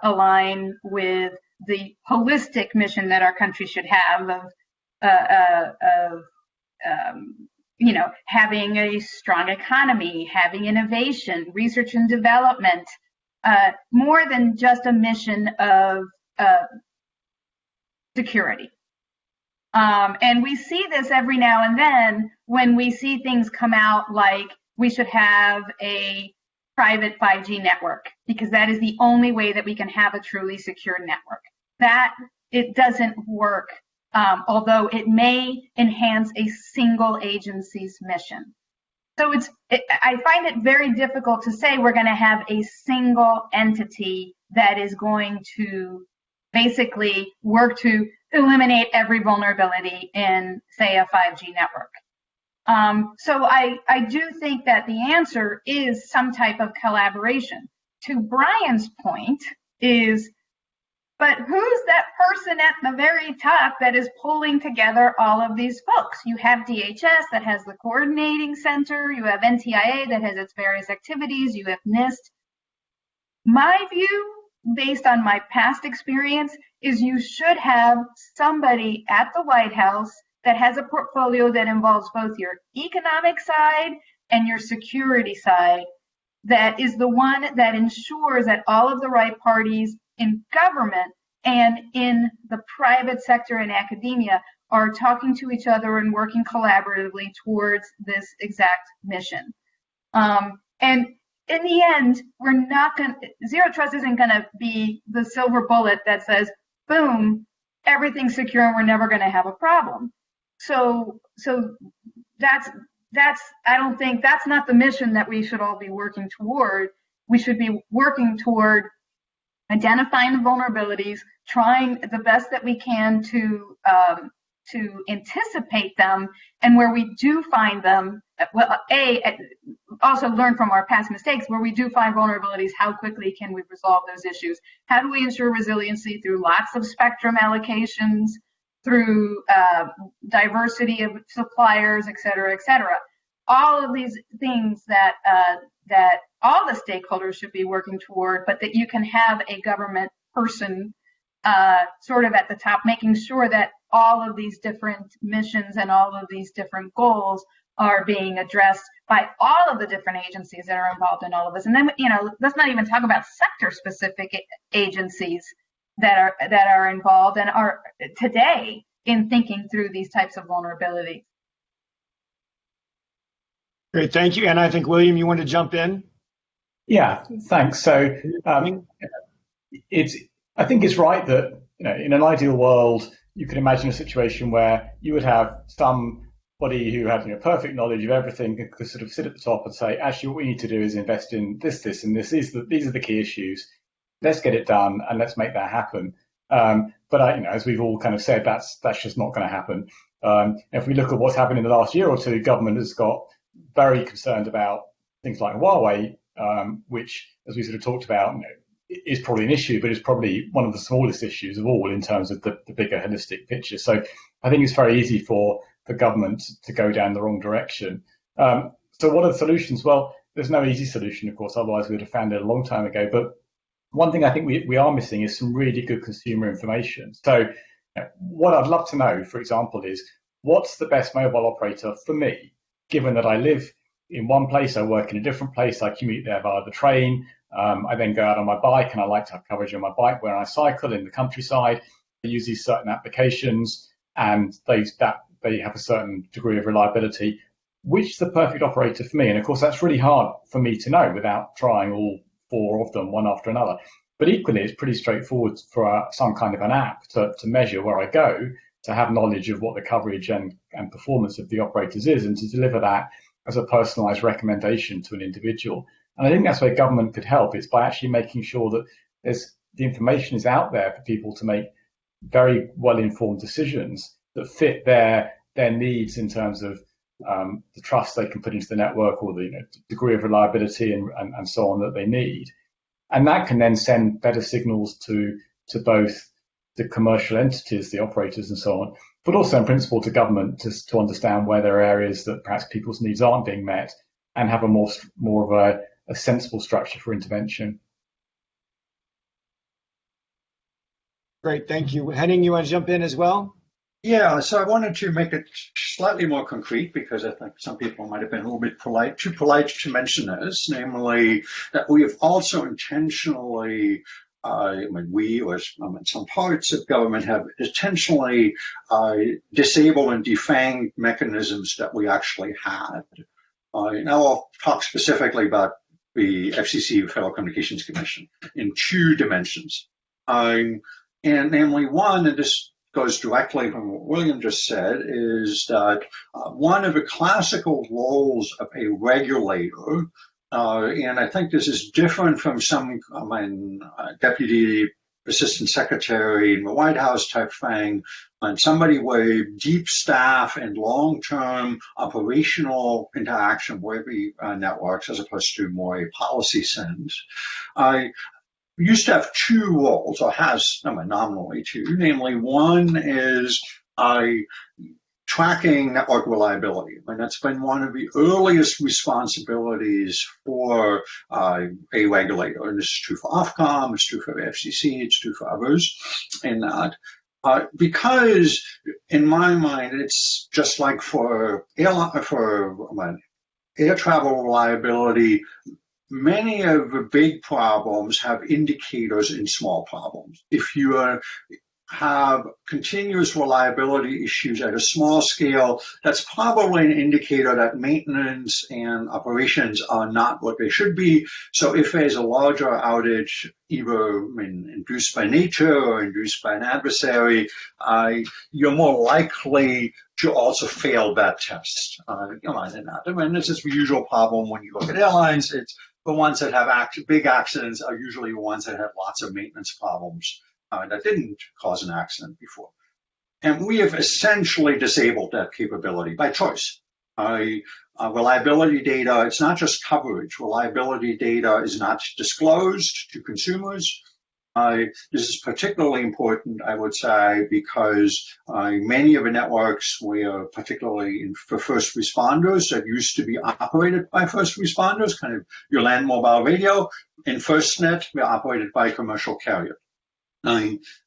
align with the holistic mission that our country should have of having a strong economy, having innovation, research and development, more than just a mission of security. And we see this every now and then when we see things come out like we should have a private 5G network, because that is the only way that we can have a truly secure network. That it doesn't work. Although it may enhance a single agency's mission. So I find it very difficult to say we're going to have a single entity that is going to basically work to eliminate every vulnerability in, say, a 5G network. So I do think that the answer is some type of collaboration. To Bryan's point is, but who's that person at the very top that is pulling together all of these folks? You have DHS that has the coordinating center. You have NTIA that has its various activities. You have NIST. My view, based on my past experience, is you should have somebody at the White House that has a portfolio that involves both your economic side and your security side, that is the one that ensures that all of the right parties in government and in the private sector and academia are talking to each other and working collaboratively towards this exact mission. And in the end, zero trust isn't going to be the silver bullet that says, boom, everything's secure and we're never going to have a problem. So that's I don't think that's not the mission that we should all be working toward. We should be working toward identifying the vulnerabilities, trying the best that we can to anticipate them, and where we do find them, also learn from our past mistakes. Where we do find vulnerabilities, how quickly can we resolve those issues? How do we ensure resiliency through lots of spectrum allocations, through diversity of suppliers, et cetera, et cetera? All of these things that all the stakeholders should be working toward, but that you can have a government person sort of at the top, making sure that all of these different missions and all of these different goals are being addressed by all of the different agencies that are involved in all of this. And then, let's not even talk about sector-specific agencies that are involved and are today in thinking through these types of vulnerabilities. Great, thank you. And I think, William, you want to jump in? Yeah, thanks. So I think it's right that in an ideal world, you could imagine a situation where you would have somebody who had perfect knowledge of everything and could sort of sit at the top and say, actually, what we need to do is invest in this, and this. These are the key issues. Let's get it done and let's make that happen. But as we've all kind of said, that's just not going to happen. If we look at what's happened in the last year or two, government has got very concerned about things like Huawei, which, as we sort of talked about, is probably an issue, but it's probably one of the smallest issues of all in terms of the bigger holistic picture. So I think it's very easy for the government to go down the wrong direction. So what are the solutions? Well, there's no easy solution, of course, otherwise we would have found it a long time ago. But one thing I think we are missing is some really good consumer information. So what I'd love to know, for example, is what's the best mobile operator for me, given that I live in one place, I work in a different place, I commute there via the train, I then go out on my bike, and I like to have coverage on my bike when I cycle in the countryside. I use these certain applications, and they have a certain degree of reliability. Which is the perfect operator for me? And of course, that's really hard for me to know without trying all 4 of them one after another. But equally, it's pretty straightforward for some kind of an app to measure where I go, to have knowledge of what the coverage and performance of the operators is, and to deliver that as a personalized recommendation to an individual. And I think that's where government could help. It's by actually making sure that the information is out there for people to make very well-informed decisions that fit their needs in terms of the trust they can put into the network, or the degree of reliability and so on that they need. And that can then send better signals to both the commercial entities, the operators and so on, but also in principle to government to understand where there are areas that perhaps people's needs aren't being met, and have a more of a sensible structure for intervention. Great, thank you. Henning, you want to jump in as well? Yeah, so I wanted to make it slightly more concrete, because I think some people might have been a little bit too polite to mention this, namely that we have also intentionally, we or some parts of government have intentionally disabled and defanged mechanisms that we actually had. Now I'll talk specifically about the FCC, Federal Communications Commission, in 2 dimensions. And namely one, and this goes directly from what William just said, is that one of the classical roles of a regulator, and I think this is different from some deputy assistant secretary in the White House type thing, and somebody with deep staff and long-term operational interaction with the networks, as opposed to more a policy sense. We used to have 2 roles, or has nominally 2, namely one is tracking network reliability. And that's been one of the earliest responsibilities for a regulator. And this is true for Ofcom, it's true for the FCC, it's true for others in that. Because in my mind, it's just like for air travel reliability, many of the big problems have indicators in small problems. If you have continuous reliability issues at a small scale, that's probably an indicator that maintenance and operations are not what they should be. So if there's a larger outage, either induced by nature or induced by an adversary, you're more likely to also fail that test. This is the usual problem when you look at airlines. It's the ones that have big accidents are usually the ones that have lots of maintenance problems that didn't cause an accident before. And we have essentially disabled that capability by choice. Reliability data, it's not just coverage. Reliability data is not disclosed to consumers. This is particularly important, I would say, because many of the networks were particularly for first responders that used to be operated by first responders, kind of your land mobile radio. In FirstNet, they're operated by a commercial carrier.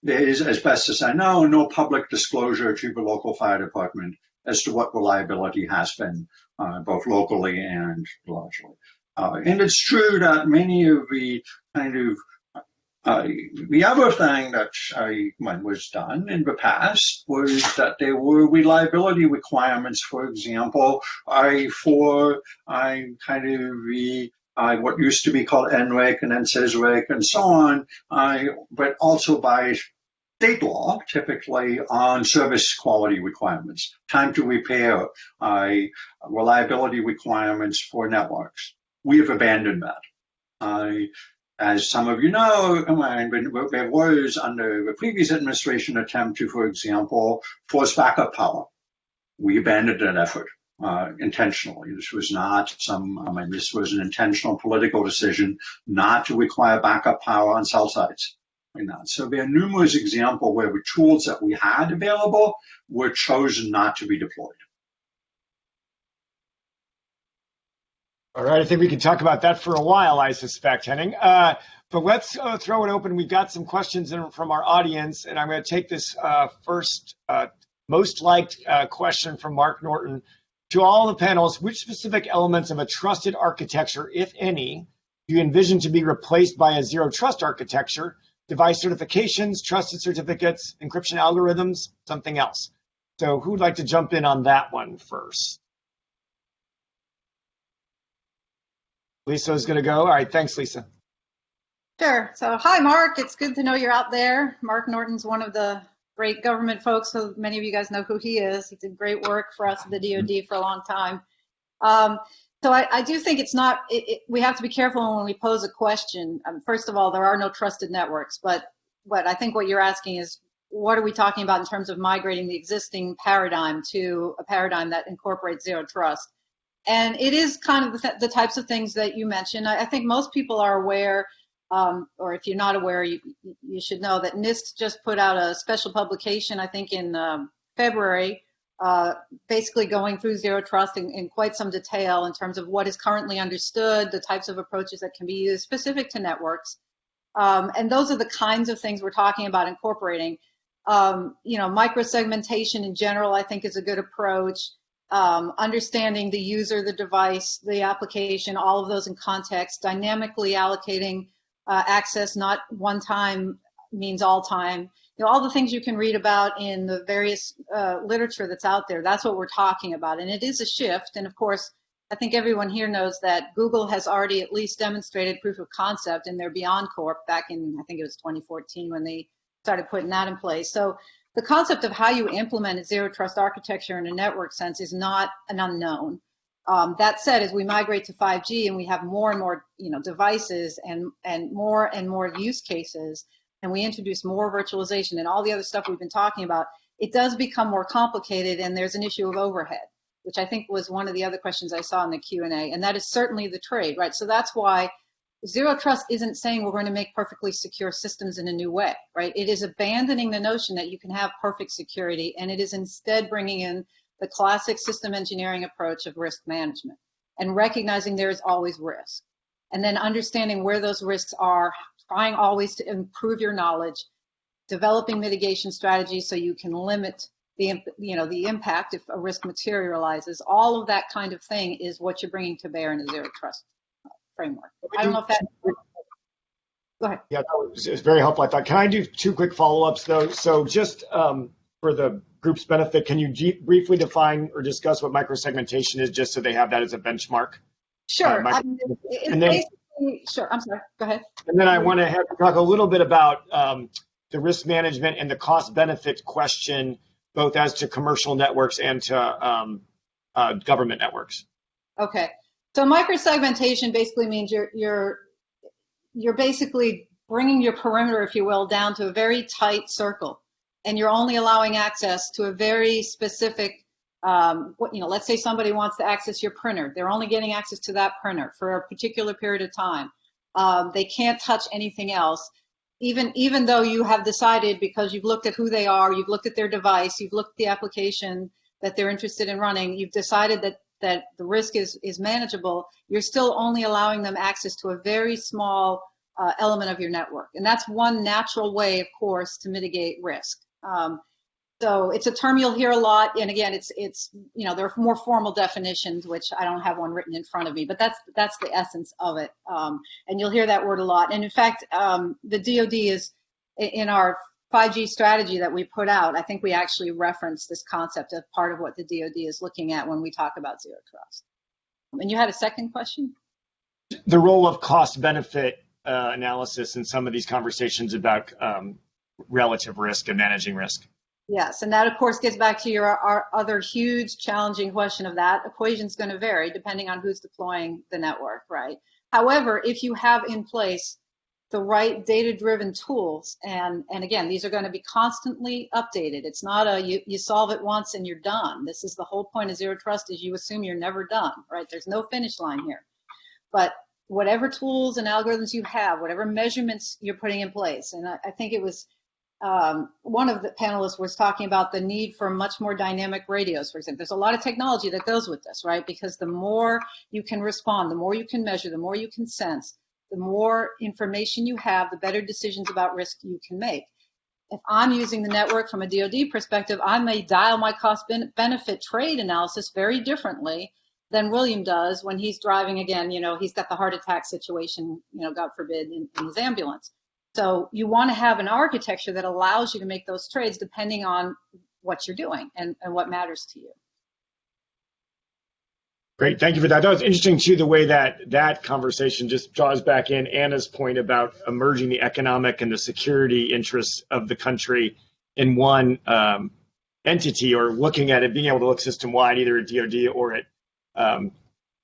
There is, as best as I know, no public disclosure to the local fire department as to what reliability has been, both locally and largely. And it's true that many of the kind of the other thing that was done in the past was that there were reliability requirements, for example, for kind of the what used to be called NREC and then CISREC and so on, but also by state law, typically on service quality requirements, time to repair, reliability requirements for networks. We have abandoned that. As some of you know, there was, under the previous administration, an attempt to, for example, force backup power. We abandoned that effort intentionally. This was not this was an intentional political decision not to require backup power on cell sites. So there are numerous examples where the tools that we had available were chosen not to be deployed. All right, I think we can talk about that for a while, I suspect, Henning. But let's throw it open. We've got some questions from our audience, and I'm going to take this first Most liked question from Mark Norton. To all the panelists, which specific elements of a trusted architecture, if any, do you envision to be replaced by a zero trust architecture? Device certifications, trusted certificates, encryption algorithms, something else? So who would like to jump in on that one first? Lisa is going to go. All right, thanks, Lisa. Sure. So hi, Mark. It's good to know you're out there. Mark Norton's one of the great government folks, so many of you guys know who he is. He did great work for us at the DoD for a long time. So I do think it's not, we have to be careful when we pose a question. First of all, there are no trusted networks, but I think what you're asking is, what are we talking about in terms of migrating the existing paradigm to a paradigm that incorporates zero trust? And it is kind of the types of things that you mentioned. I think most people are aware, or if you're not aware, you should know that NIST just put out a special publication, I think in February, basically going through zero trust in quite some detail in terms of what is currently understood, the types of approaches that can be used specific to networks. And those are the kinds of things we're talking about incorporating. Microsegmentation in general, I think, is a good approach. Understanding the user, the device, the application, all of those in context, dynamically allocating access, not one time means all time. All the things you can read about in the various literature that's out there, that's what we're talking about. And it is a shift. And of course, I think everyone here knows that Google has already at least demonstrated proof of concept in their Beyond Corp back in, I think it was 2014 when they started putting that in place. So the concept of how you implement a zero trust architecture in a network sense is not an unknown. That said, as we migrate to 5G and we have more and more devices and more use cases, and we introduce more virtualization and all the other stuff we've been talking about, it does become more complicated, and there's an issue of overhead, which I think was one of the other questions I saw in the Q&A, and that is certainly the trade, right? So that's why zero trust isn't saying we're going to make perfectly secure systems in a new way, right? It is abandoning the notion that you can have perfect security, and it is instead bringing in the classic system engineering approach of risk management and recognizing there is always risk, and then understanding where those risks are, trying always to improve your knowledge, developing mitigation strategies so you can limit the impact if a risk materializes. All of that kind of thing is what you're bringing to bear in a zero trust framework. I don't know if that. Go ahead. Yeah, that was very helpful. I thought. Can I do two quick follow-ups though? So just for the group's benefit, can you briefly define or discuss what microsegmentation is, just so they have that as a benchmark? Sure. Sure. I'm sorry. Go ahead. And then I want to have you talk a little bit about the risk management and the cost-benefit question, both as to commercial networks and to government networks. Okay. So microsegmentation basically means you're basically bringing your perimeter, if you will, down to a very tight circle, and you're only allowing access to a very specific. Let's say somebody wants to access your printer. They're only getting access to that printer for a particular period of time. They can't touch anything else, even though you have decided, because you've looked at who they are, you've looked at their device, you've looked at the application that they're interested in running, you've decided that the risk is manageable, you're still only allowing them access to a very small element of your network. And that's one natural way, of course, to mitigate risk. So it's a term you'll hear a lot, and again, it's there are more formal definitions, which I don't have one written in front of me, but that's the essence of it, and you'll hear that word a lot. And in fact, the DoD is in our 5G strategy that we put out. I think we actually reference this concept of part of what the DoD is looking at when we talk about zero trust. And you had a second question? The role of cost-benefit analysis in some of these conversations about relative risk and managing risk. Yes, and that of course gets back to our other huge challenging question of that equation is going to vary depending on who's deploying the network, right? However, if you have in place the right data-driven tools, and again, these are going to be constantly updated. It's not you solve it once and you're done. This is the whole point of zero trust, is you assume you're never done, right? There's no finish line here. But whatever tools and algorithms you have, whatever measurements you're putting in place, and I think it was one of the panelists was talking about the need for much more dynamic radios, for example. There's a lot of technology that goes with this, right? Because the more you can respond, the more you can measure, the more you can sense, the more information you have, the better decisions about risk you can make. if I'm using the network from a DoD perspective, I may dial my cost-benefit trade analysis very differently than William does when he's driving. Again, he's got the heart attack situation, God forbid, in his ambulance. So you want to have an architecture that allows you to make those trades depending on what you're doing and what matters to you. Great, thank you for that. That was interesting too, the way that conversation just draws back in Anna's point about emerging the economic and the security interests of the country in one entity, or looking at it, being able to look system-wide, either at DoD or at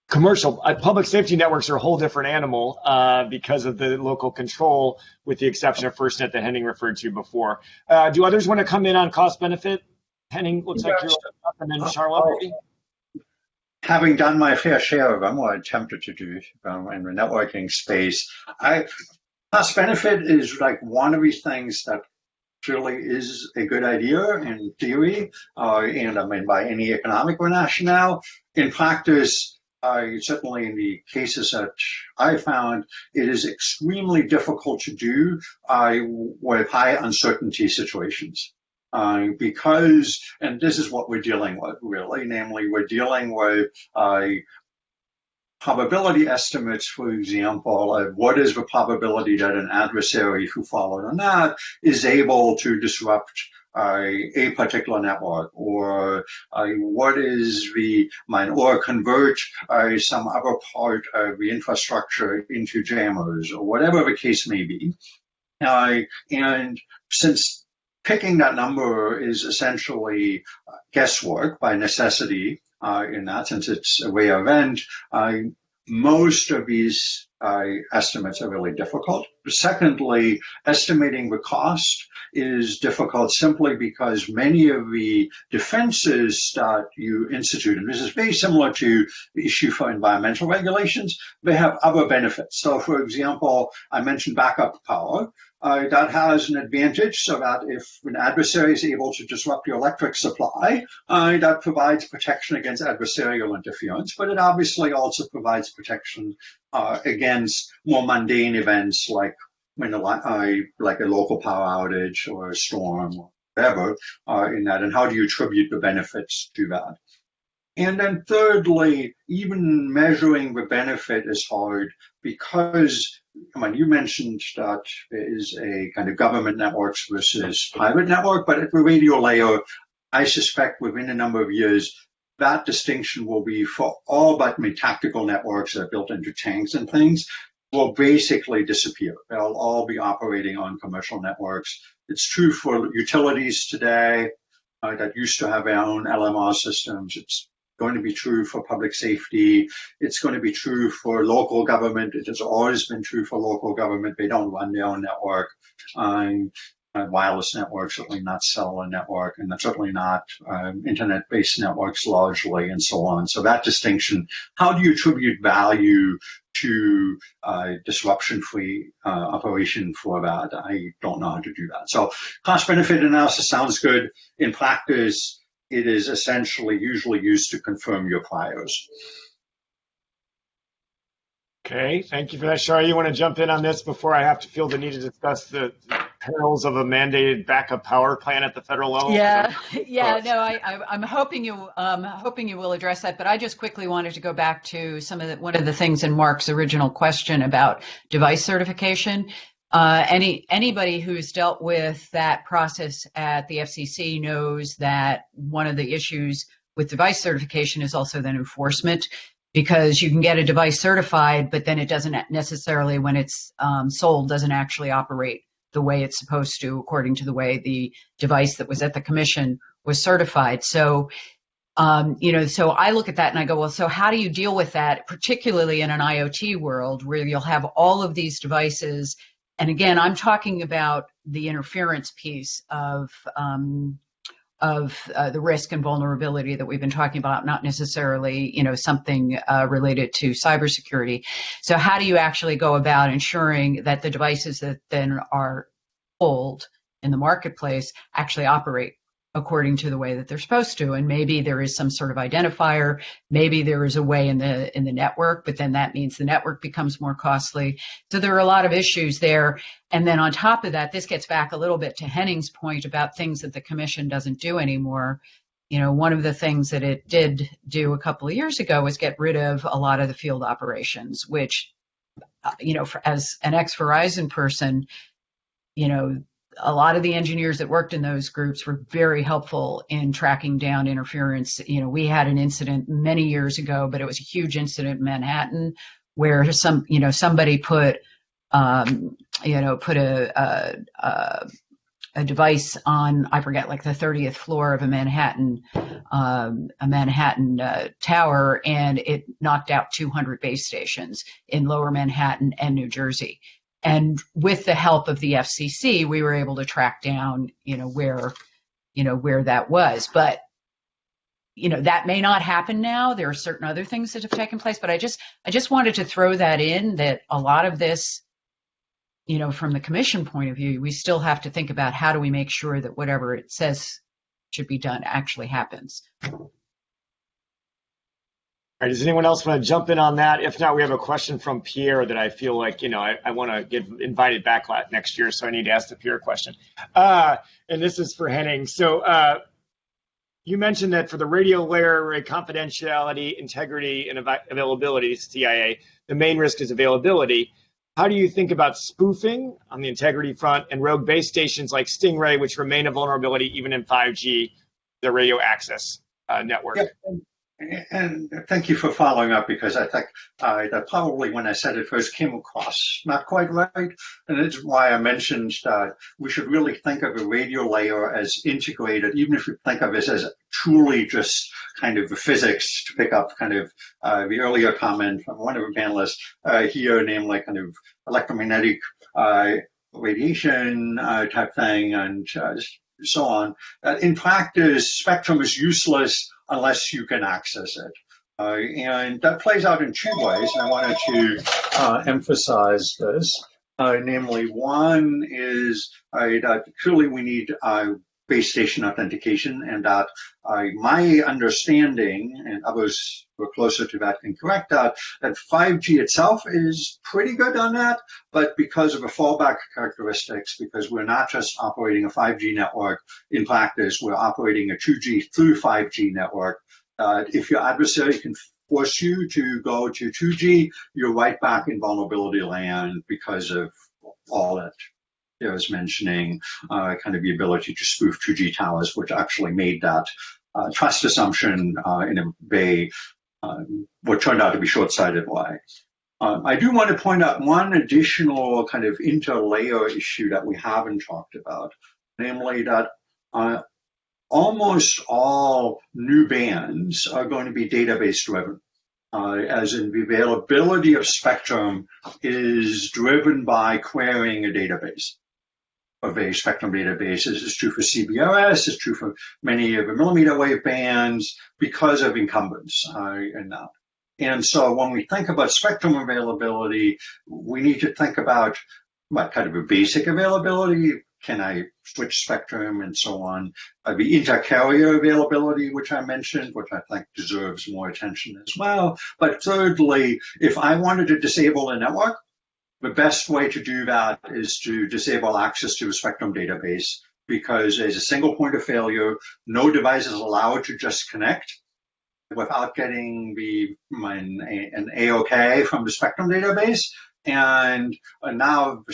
commercial. Public safety networks are a whole different animal because of the local control, with the exception of FirstNet that Henning referred to before. Do others want to come in on cost-benefit? Henning, looks like you're up, and then Charla, maybe? Having done my fair share of them, or attempted to do in the networking space, cost benefit is like one of these things that really is a good idea in theory, and I mean by any economic rationale. In practice, certainly in the cases that I found, it is extremely difficult to do with high uncertainty situations. Because, and this is what we're dealing with really, namely we're dealing with probability estimates, for example, of what is the probability that an adversary, who followed or not, is able to disrupt a particular network, or what is or convert some other part of the infrastructure into jammers, or whatever the case may be. And since picking that number is essentially guesswork by necessity in that, since it's a rare event, most of these estimates are really difficult. Secondly, estimating the cost is difficult simply because many of the defenses that you institute, and this is very similar to the issue for environmental regulations, they have other benefits. So, for example, I mentioned backup power. That has an advantage, so that if an adversary is able to disrupt your electric supply, that provides protection against adversarial interference, but it obviously also provides protection against more mundane events like like a local power outage or a storm or whatever in that, and how do you attribute the benefits to that? And then thirdly, even measuring the benefit is hard because, you mentioned that there is a kind of government networks versus private network, but at the radio layer, I suspect within a number of years, that distinction will be for all but tactical networks that are built into tanks and things will basically disappear. They'll all be operating on commercial networks. It's true for utilities today that used to have their own LMR systems. It's going to be true for public safety. It's going to be true for local government. It has always been true for local government. They don't run their own network. Wireless networks, certainly not cellular network, and certainly not internet-based networks largely, and so on. So that distinction, how do you attribute value to disruption-free operation for that? I don't know how to do that. So cost-benefit analysis sounds good. In practice, it is essentially usually used to confirm your priors. Okay, thank you for that. Charla, you want to jump in on this before I have to feel the need to discuss the perils of a mandated backup power plan at the federal level? I'm hoping you will address that, but I just quickly wanted to go back to one of the things in Mark's original question about device certification. Anybody who's dealt with that process at the FCC knows that one of the issues with device certification is also then enforcement, because you can get a device certified, but then it doesn't necessarily, when it's sold, doesn't actually operate the way it's supposed to, according to the way the device that was at the commission was certified. So, so I look at that and I go, well, so how do you deal with that, particularly in an IoT world where you'll have all of these devices? And again, I'm talking about the interference piece of the risk and vulnerability that we've been talking about, not necessarily, something related to cybersecurity. So how do you actually go about ensuring that the devices that then are sold in the marketplace actually operate according to the way that they're supposed to. And maybe there is some sort of identifier, maybe there is a way in the network, but then that means the network becomes more costly. So there are a lot of issues there. And then on top of that, this gets back a little bit to Henning's point about things that the commission doesn't do anymore. You know, one of the things that it did do a couple of years ago was get rid of a lot of the field operations, which, you know, as an ex-Verizon person, you know, a lot of the engineers that worked in those groups were very helpful in tracking down interference. You know, we had an incident many years ago, but it was a huge incident in Manhattan where somebody put a device on, I forget, like the 30th floor of a Manhattan tower, and it knocked out 200 base stations in Lower Manhattan and New Jersey. And with the help of the FCC, we were able to track down, where that was. But, that may not happen now. There are certain other things that have taken place. But I just wanted to throw that in, that a lot of this, from the commission point of view, we still have to think about how do we make sure that whatever it says should be done actually happens. All right, does anyone else want to jump in on that? If not, we have a question from Pierre that I feel like, I want to get invited back next year, so I need to ask the Pierre question. And this is for Henning. So you mentioned that for the radio layer, confidentiality, integrity, and availability, CIA, the main risk is availability. How do you think about spoofing on the integrity front and rogue base stations like Stingray, which remain a vulnerability even in 5G, the radio access network? Yeah. And thank you for following up, because I think that probably when I said it first came across not quite right. And it's why I mentioned that we should really think of a radio layer as integrated, even if you think of it as truly just kind of physics, to pick up kind of the earlier comment from one of the panelists here, namely kind of electromagnetic radiation type thing, and so on. In practice, spectrum is useless unless you can access it. And that plays out in two ways, and I wanted to emphasize this. Namely, one is that clearly we need base station authentication, and that my understanding, and others who are closer to that can correct that 5G itself is pretty good on that, but because of the fallback characteristics, because we're not just operating a 5G network in practice, we're operating a 2G through 5G network. If your adversary can force you to go to 2G, you're right back in vulnerability land because of all that I was mentioning, kind of the ability to spoof 2G towers, which actually made that trust assumption in a very, what turned out to be short-sighted way. I do want to point out one additional kind of interlayer issue that we haven't talked about, namely that almost all new bands are going to be database driven. As in the availability of spectrum is driven by querying a database. Of a spectrum database. This is true for CBRS, it's true for many of the millimeter wave bands because of incumbents in that. And so when we think about spectrum availability, we need to think about what kind of a basic availability. Can I switch spectrum and so on? The inter-carrier availability, which I mentioned, which I think deserves more attention as well. But thirdly, if I wanted to disable a network, the best way to do that is to disable access to a spectrum database, because there's a single point of failure. No device is allowed to just connect without getting an AOK from the spectrum database. And now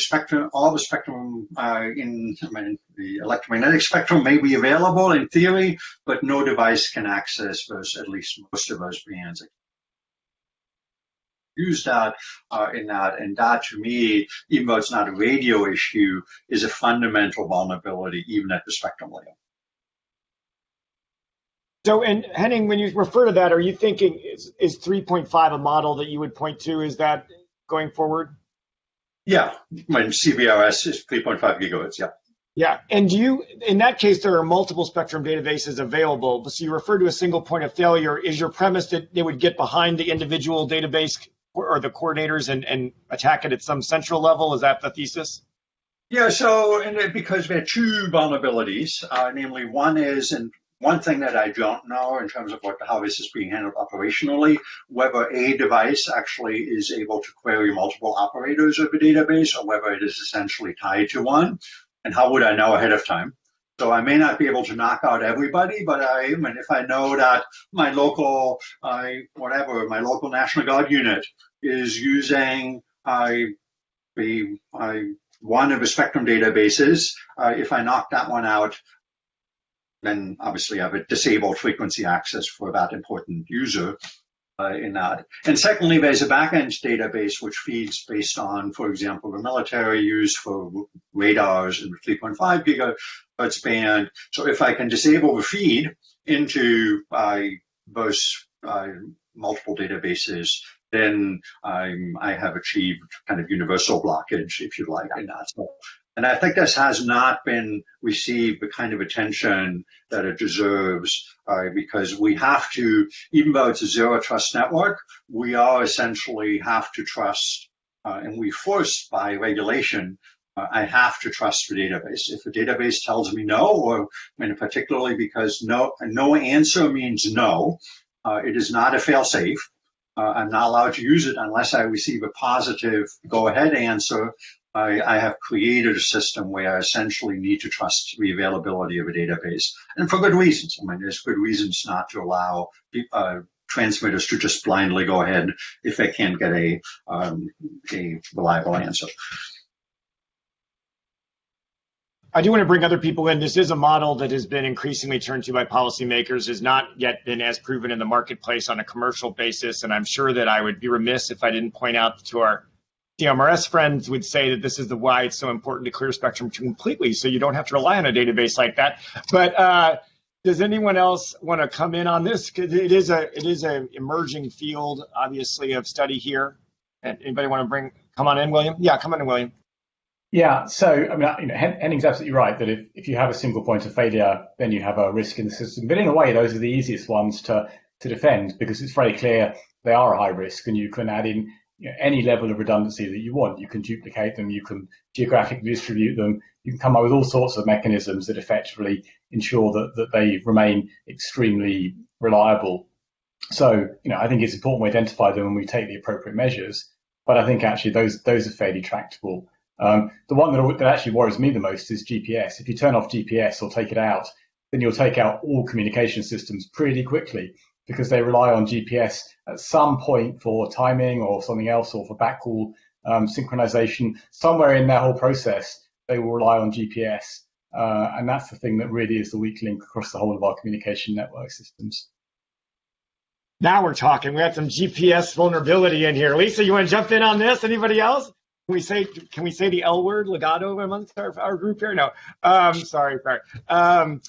all the spectrum the electromagnetic spectrum may be available in theory, but no device can access those, at least most of those bands. Use that in that, and that to me, even though it's not a radio issue, is a fundamental vulnerability even at the spectrum layer. So, and Henning, when you refer to that, are you thinking is 3.5 a model that you would point to? Is that going forward? Yeah, when CBRS is 3.5 gigahertz, yeah. Yeah, and in that case, there are multiple spectrum databases available. So you refer to a single point of failure. Is your premise that they would get behind the individual database or the coordinators and attack it at some central level? Is that the thesis? Yeah, so because we had two vulnerabilities, namely one is, and one thing that I don't know in terms of how this is being handled operationally, whether a device actually is able to query multiple operators of a database or whether it is essentially tied to one, and how would I know ahead of time? So I may not be able to knock out everybody, but if I know that my local, my local National Guard unit is using one of the Spectrum databases, if I knock that one out, then obviously I have a disabled frequency access for that important user in that. And secondly, there's a backend database which feeds based on, for example, the military use for radars in the 3.5 gigahertz band. So if I can disable the feed into those multiple databases, then I have achieved kind of universal blockage, if you like, in that. So, and I think this has not been received the kind of attention that it deserves, because we have to, even though it's a zero trust network, we are essentially have to trust, and we forced by regulation, I have to trust the database. If the database tells me no, or particularly because no answer means no, it is not a fail-safe. I'm not allowed to use it unless I receive a positive go-ahead answer. I have created a system where I essentially need to trust the availability of a database, and for good reasons. There's good reasons not to allow transmitters to just blindly go ahead if they can't get a reliable answer. I do want to bring other people in. This is a model that has been increasingly turned to by policymakers, has not yet been as proven in the marketplace on a commercial basis. And I'm sure that I would be remiss if I didn't point out to our CMRS friends would say that this is why it's so important to clear Spectrum completely, so you don't have to rely on a database like that. But does anyone else want to come in on this? Because it is an emerging field, obviously, of study here. Anybody want to come on in, William? Yeah, come on in, William. Yeah, so Henning's absolutely right that if you have a single point of failure, then you have a risk in the system. But in a way, those are the easiest ones to defend because it's very clear they are a high risk, and you can add in any level of redundancy that you want. You can duplicate them, you can geographically distribute them, you can come up with all sorts of mechanisms that effectively ensure that they remain extremely reliable. So, I think it's important we identify them and we take the appropriate measures. But I think actually those are fairly tractable. The one that actually worries me the most is GPS. If you turn off GPS or take it out, then you'll take out all communication systems pretty quickly because they rely on GPS at some point for timing or something else, or for backhaul synchronization. Somewhere in that whole process, they will rely on GPS. And that's the thing that really is the weak link across the whole of our communication network systems. Now we're talking. We had some GPS vulnerability in here. Lisa, you want to jump in on this? Anybody else? Can we say the L word, legato, amongst our group here? No. Sorry. Would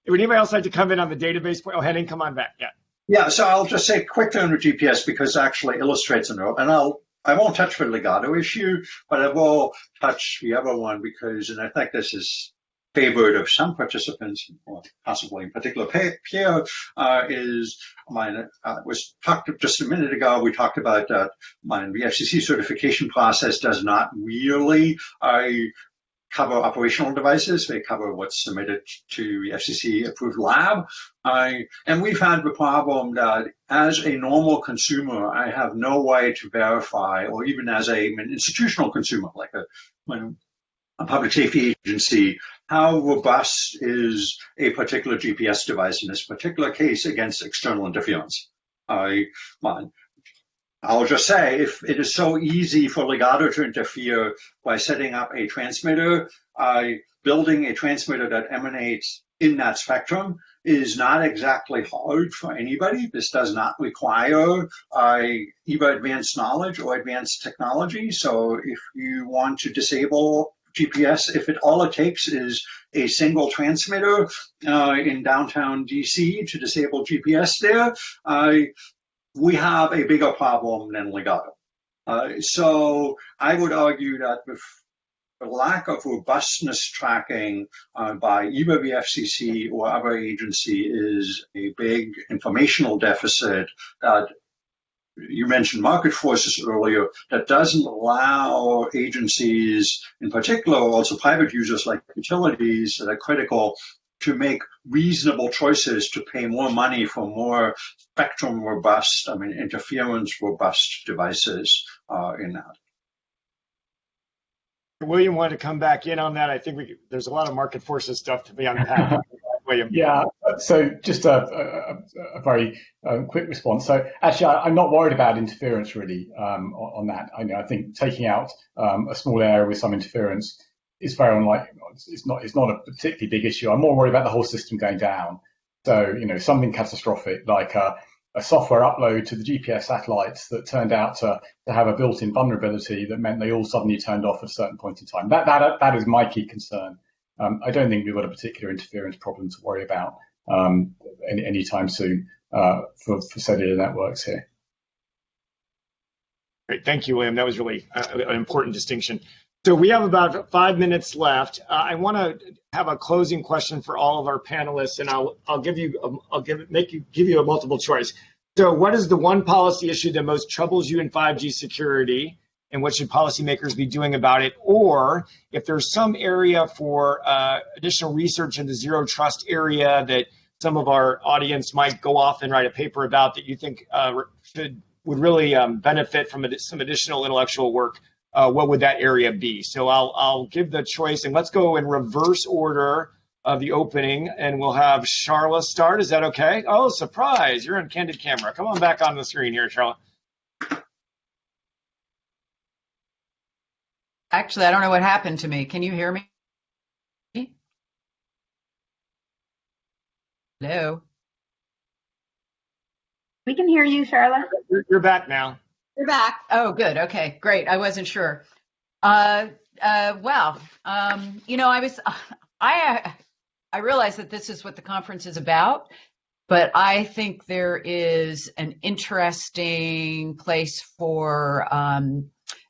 anybody else like to come in on the database point? Oh, Henning, come on back. Yeah. Yeah. So I'll just say quick on with GPS because it actually illustrates and I won't touch the legato issue, but I will touch the other one because, and I think this is favored of some participants, or possibly in particular Pierre, was talked just a minute ago. We talked about that the FCC certification process does not really cover operational devices. They cover what's submitted to the FCC approved lab. And we've had the problem that as a normal consumer, I have no way to verify, or even as an institutional consumer, like a public safety agency, how robust is a particular GPS device in this particular case against external interference? I'll just say, if it is so easy for legato to interfere by setting up a transmitter, building a transmitter that emanates in that spectrum is not exactly hard for anybody. This does not require either advanced knowledge or advanced technology. So if you want to disable GPS, if all it takes is a single transmitter in downtown DC to disable GPS there, we have a bigger problem than legato. So I would argue that the lack of robustness tracking by either the FCC or other agency is a big informational deficit that you mentioned market forces earlier, that doesn't allow agencies, in particular also private users like utilities that are critical, to make reasonable choices to pay more money for more spectrum robust, interference robust devices in that. William wanted to come back in on that. I think there's a lot of market forces stuff to be unpacked. William. Yeah, so just a very quick response. So actually, I'm not worried about interference really on that. I think taking out a small area with some interference is very unlikely. It's not a particularly big issue. I'm more worried about the whole system going down. So something catastrophic like a software upload to the GPS satellites that turned out to have a built-in vulnerability that meant they all suddenly turned off at a certain point in time. That is my key concern. I don't think we've got a particular interference problem to worry about anytime soon for cellular networks here. Great, thank you, William. That was really an important distinction. So we have about 5 minutes left. I want to have a closing question for all of our panelists, and I'll give you a multiple choice. So, what is the one policy issue that most troubles you in 5G security, and what should policymakers be doing about it? Or if there's some area for additional research in the zero trust area that some of our audience might go off and write a paper about that you think would really benefit from some additional intellectual work. What would that area be? So I'll give the choice, and let's go in reverse order of the opening, and we'll have Charla start. Is that okay? Oh, surprise! You're on candid camera. Come on back on the screen here, Charla. Actually, I don't know what happened to me. Can you hear me? Hello? We can hear you, Charla. You're back now. You're back. Oh, good. Okay, great. I wasn't sure. I realize that this is what the conference is about, but I think there is an interesting place for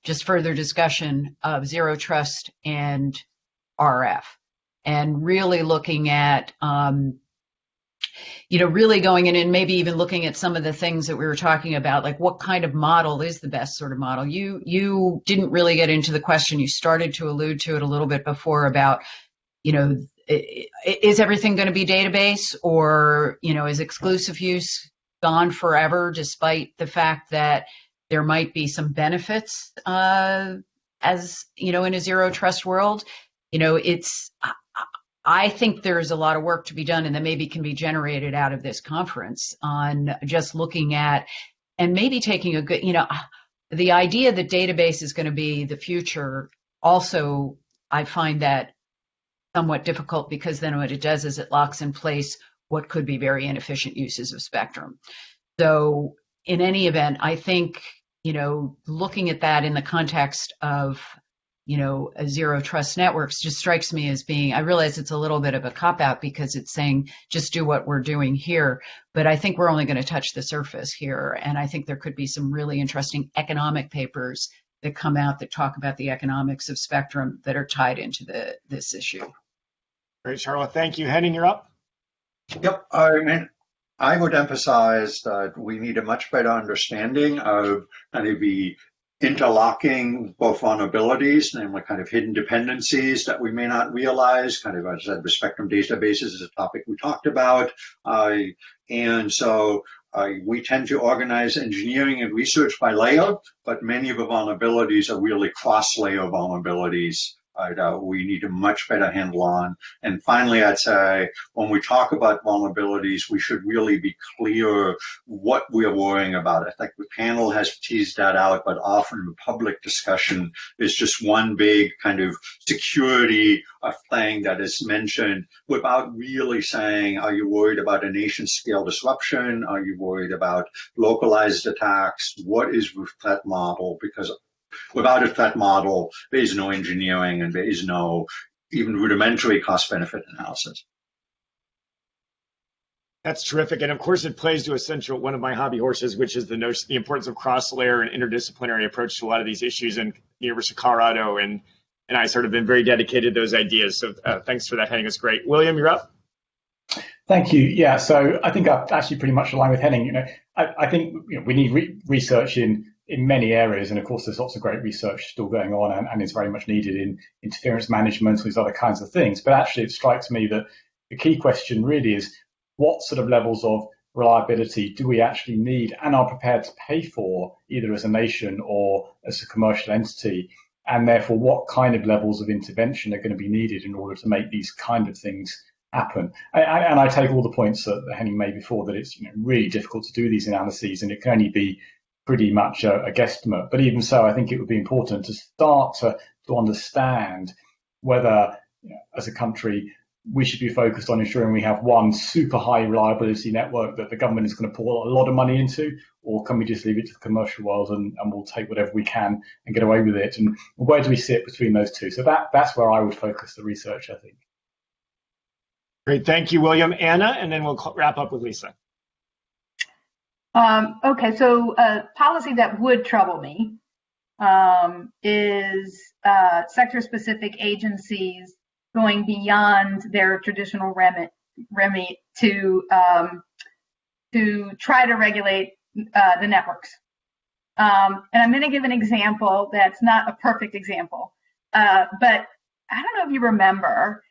just further discussion of zero trust and RF, and really looking at really going in and maybe even looking at some of the things that we were talking about, like what kind of model is the best sort of model. You didn't really get into the question. You started to allude to it a little bit before about, is everything going to be database, or, is exclusive use gone forever, despite the fact that there might be some benefits as, in a zero trust world. I think there's a lot of work to be done and that maybe can be generated out of this conference on just looking at and maybe taking a good, the idea that database is going to be the future. Also, I find that somewhat difficult, because then what it does is it locks in place what could be very inefficient uses of spectrum. So in any event, I think, looking at that in the context of a zero trust networks just strikes me as being, I realize it's a little bit of a cop-out because it's saying just do what we're doing here, but I think we're only going to touch the surface here. And I think there could be some really interesting economic papers that come out that talk about the economics of spectrum that are tied into this issue. Great, Charla. Thank you. Henning, you're up. Yep. I would emphasize that we need a much better understanding of kind of the interlocking both vulnerabilities, namely kind of hidden dependencies that we may not realize, kind of as I said, the spectrum databases is a topic we talked about. And so we tend to organize engineering and research by layer, but many of the vulnerabilities are really cross-layer vulnerabilities. We need a much better handle on. And finally, I'd say when we talk about vulnerabilities, we should really be clear what we're worrying about. I think the panel has teased that out, but often the public discussion is just one big kind of security thing that is mentioned without really saying, are you worried about a nation-scale disruption? Are you worried about localized attacks? What is the threat model? Because without a threat model, there is no engineering and there is no even rudimentary cost-benefit analysis. That's terrific. And of course, it plays to one of my hobby horses, which is the importance of cross-layer and interdisciplinary approach to a lot of these issues. And the University of Colorado and I sort of been very dedicated to those ideas. So thanks for that, Henning. It's great. William, you're up. Thank you. Yeah, so I think I actually pretty much align with Henning. I think we need research in many areas, and of course there's lots of great research still going on and is very much needed in interference management and these other kinds of things. But actually it strikes me that the key question really is what sort of levels of reliability do we actually need and are prepared to pay for, either as a nation or as a commercial entity, and therefore what kind of levels of intervention are going to be needed in order to make these kind of things happen. And I take all the points that Henning made before, that it's really difficult to do these analyses and it can only be pretty much a guesstimate. But even so, I think it would be important to start to understand whether, as a country, we should be focused on ensuring we have one super high reliability network that the government is going to pour a lot of money into, or can we just leave it to the commercial world and we'll take whatever we can and get away with it? And where do we sit between those two? So that's where I would focus the research, I think. Great, thank you, William. Anna, and then we'll wrap up with Lisa. Okay, so policy that would trouble me is sector-specific agencies going beyond their traditional remit to try to regulate the networks. And I'm going to give an example that's not a perfect example, but I don't know if you remember,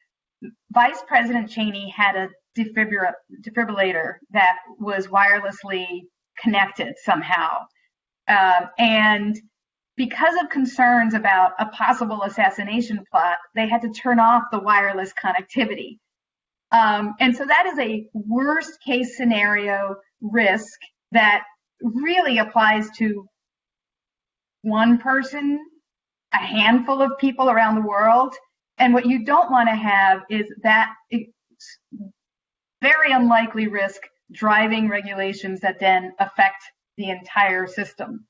Vice President Cheney had a defibrillator that was wirelessly connected somehow. And because of concerns about a possible assassination plot, they had to turn off the wireless connectivity. And so that is a worst case scenario risk that really applies to one person, a handful of people around the world. And what you don't want to have is that very unlikely risk driving regulations that then affect the entire system.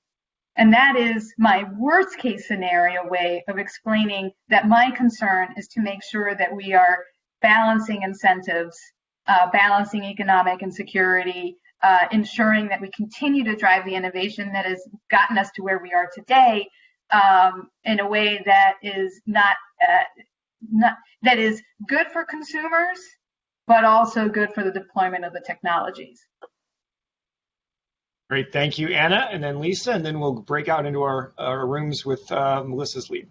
And that is my worst case scenario way of explaining that my concern is to make sure that we are balancing incentives, balancing economic and security, ensuring that we continue to drive the innovation that has gotten us to where we are today in a way that is that is good for consumers, but also good for the deployment of the technologies. Great, thank you, Anna, and then Lisa, and then we'll break out into our rooms with Melissa's lead.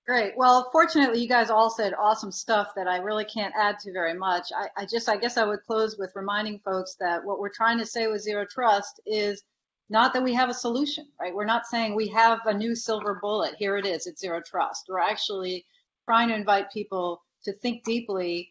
Great. Well, fortunately, you guys all said awesome stuff that I really can't add to very much. I guess I would close with reminding folks that what we're trying to say with Zero Trust is not that we have a solution, right? We're not saying we have a new silver bullet. Here it is, it's Zero Trust. We're actually trying to invite people to think deeply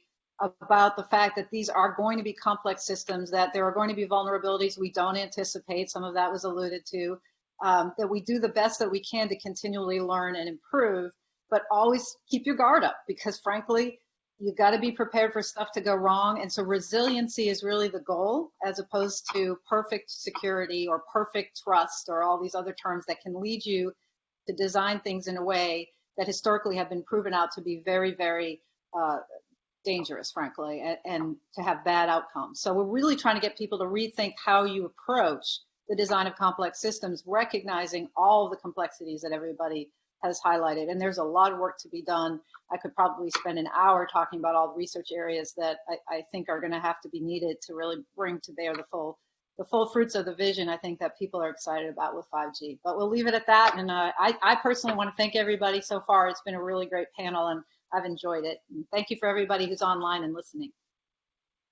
about the fact that these are going to be complex systems, that there are going to be vulnerabilities we don't anticipate. Some of that was alluded to, that we do the best that we can to continually learn and improve, but always keep your guard up, because frankly, you've got to be prepared for stuff to go wrong. And so resiliency is really the goal, as opposed to perfect security or perfect trust or all these other terms that can lead you to design things in a way that historically have been proven out to be very, very dangerous, frankly, and to have bad outcomes. So we're really trying to get people to rethink how you approach the design of complex systems, recognizing all the complexities that everybody has highlighted. And there's a lot of work to be done. I could probably spend an hour talking about all the research areas that I think are going to have to be needed to really bring to bear the full fruits of the vision I think that people are excited about with 5G. But we'll leave it at that. And I personally want to thank everybody so far. It's been a really great panel, and I've enjoyed it. And thank you for everybody who's online and listening.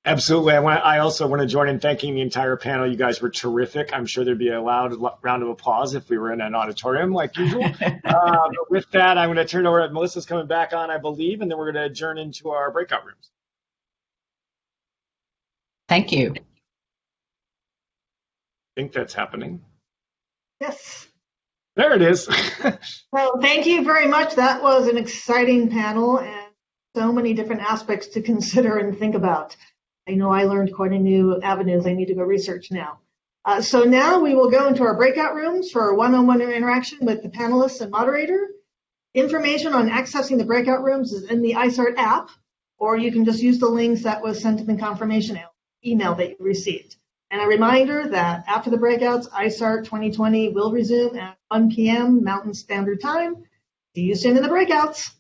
Absolutely. I also want to join in thanking the entire panel. You guys were terrific. I'm sure there'd be a loud round of applause if we were in an auditorium like usual. But with that, I'm going to turn it over. Melissa's coming back on, I believe, and then we're going to adjourn into our breakout rooms. Thank you. I think that's happening. Yes. There it is. Well, thank you very much. That was an exciting panel and so many different aspects to consider and think about. I know I learned quite a new avenues I need to go research now. So now we will go into our breakout rooms for a one-on-one interaction with the panelists and moderator. Information on accessing the breakout rooms is in the ISART app, or you can just use the links that was sent in the confirmation email that you received. And a reminder that after the breakouts, ISART 2020 will resume at 1 p.m. Mountain Standard Time. See you soon in the breakouts.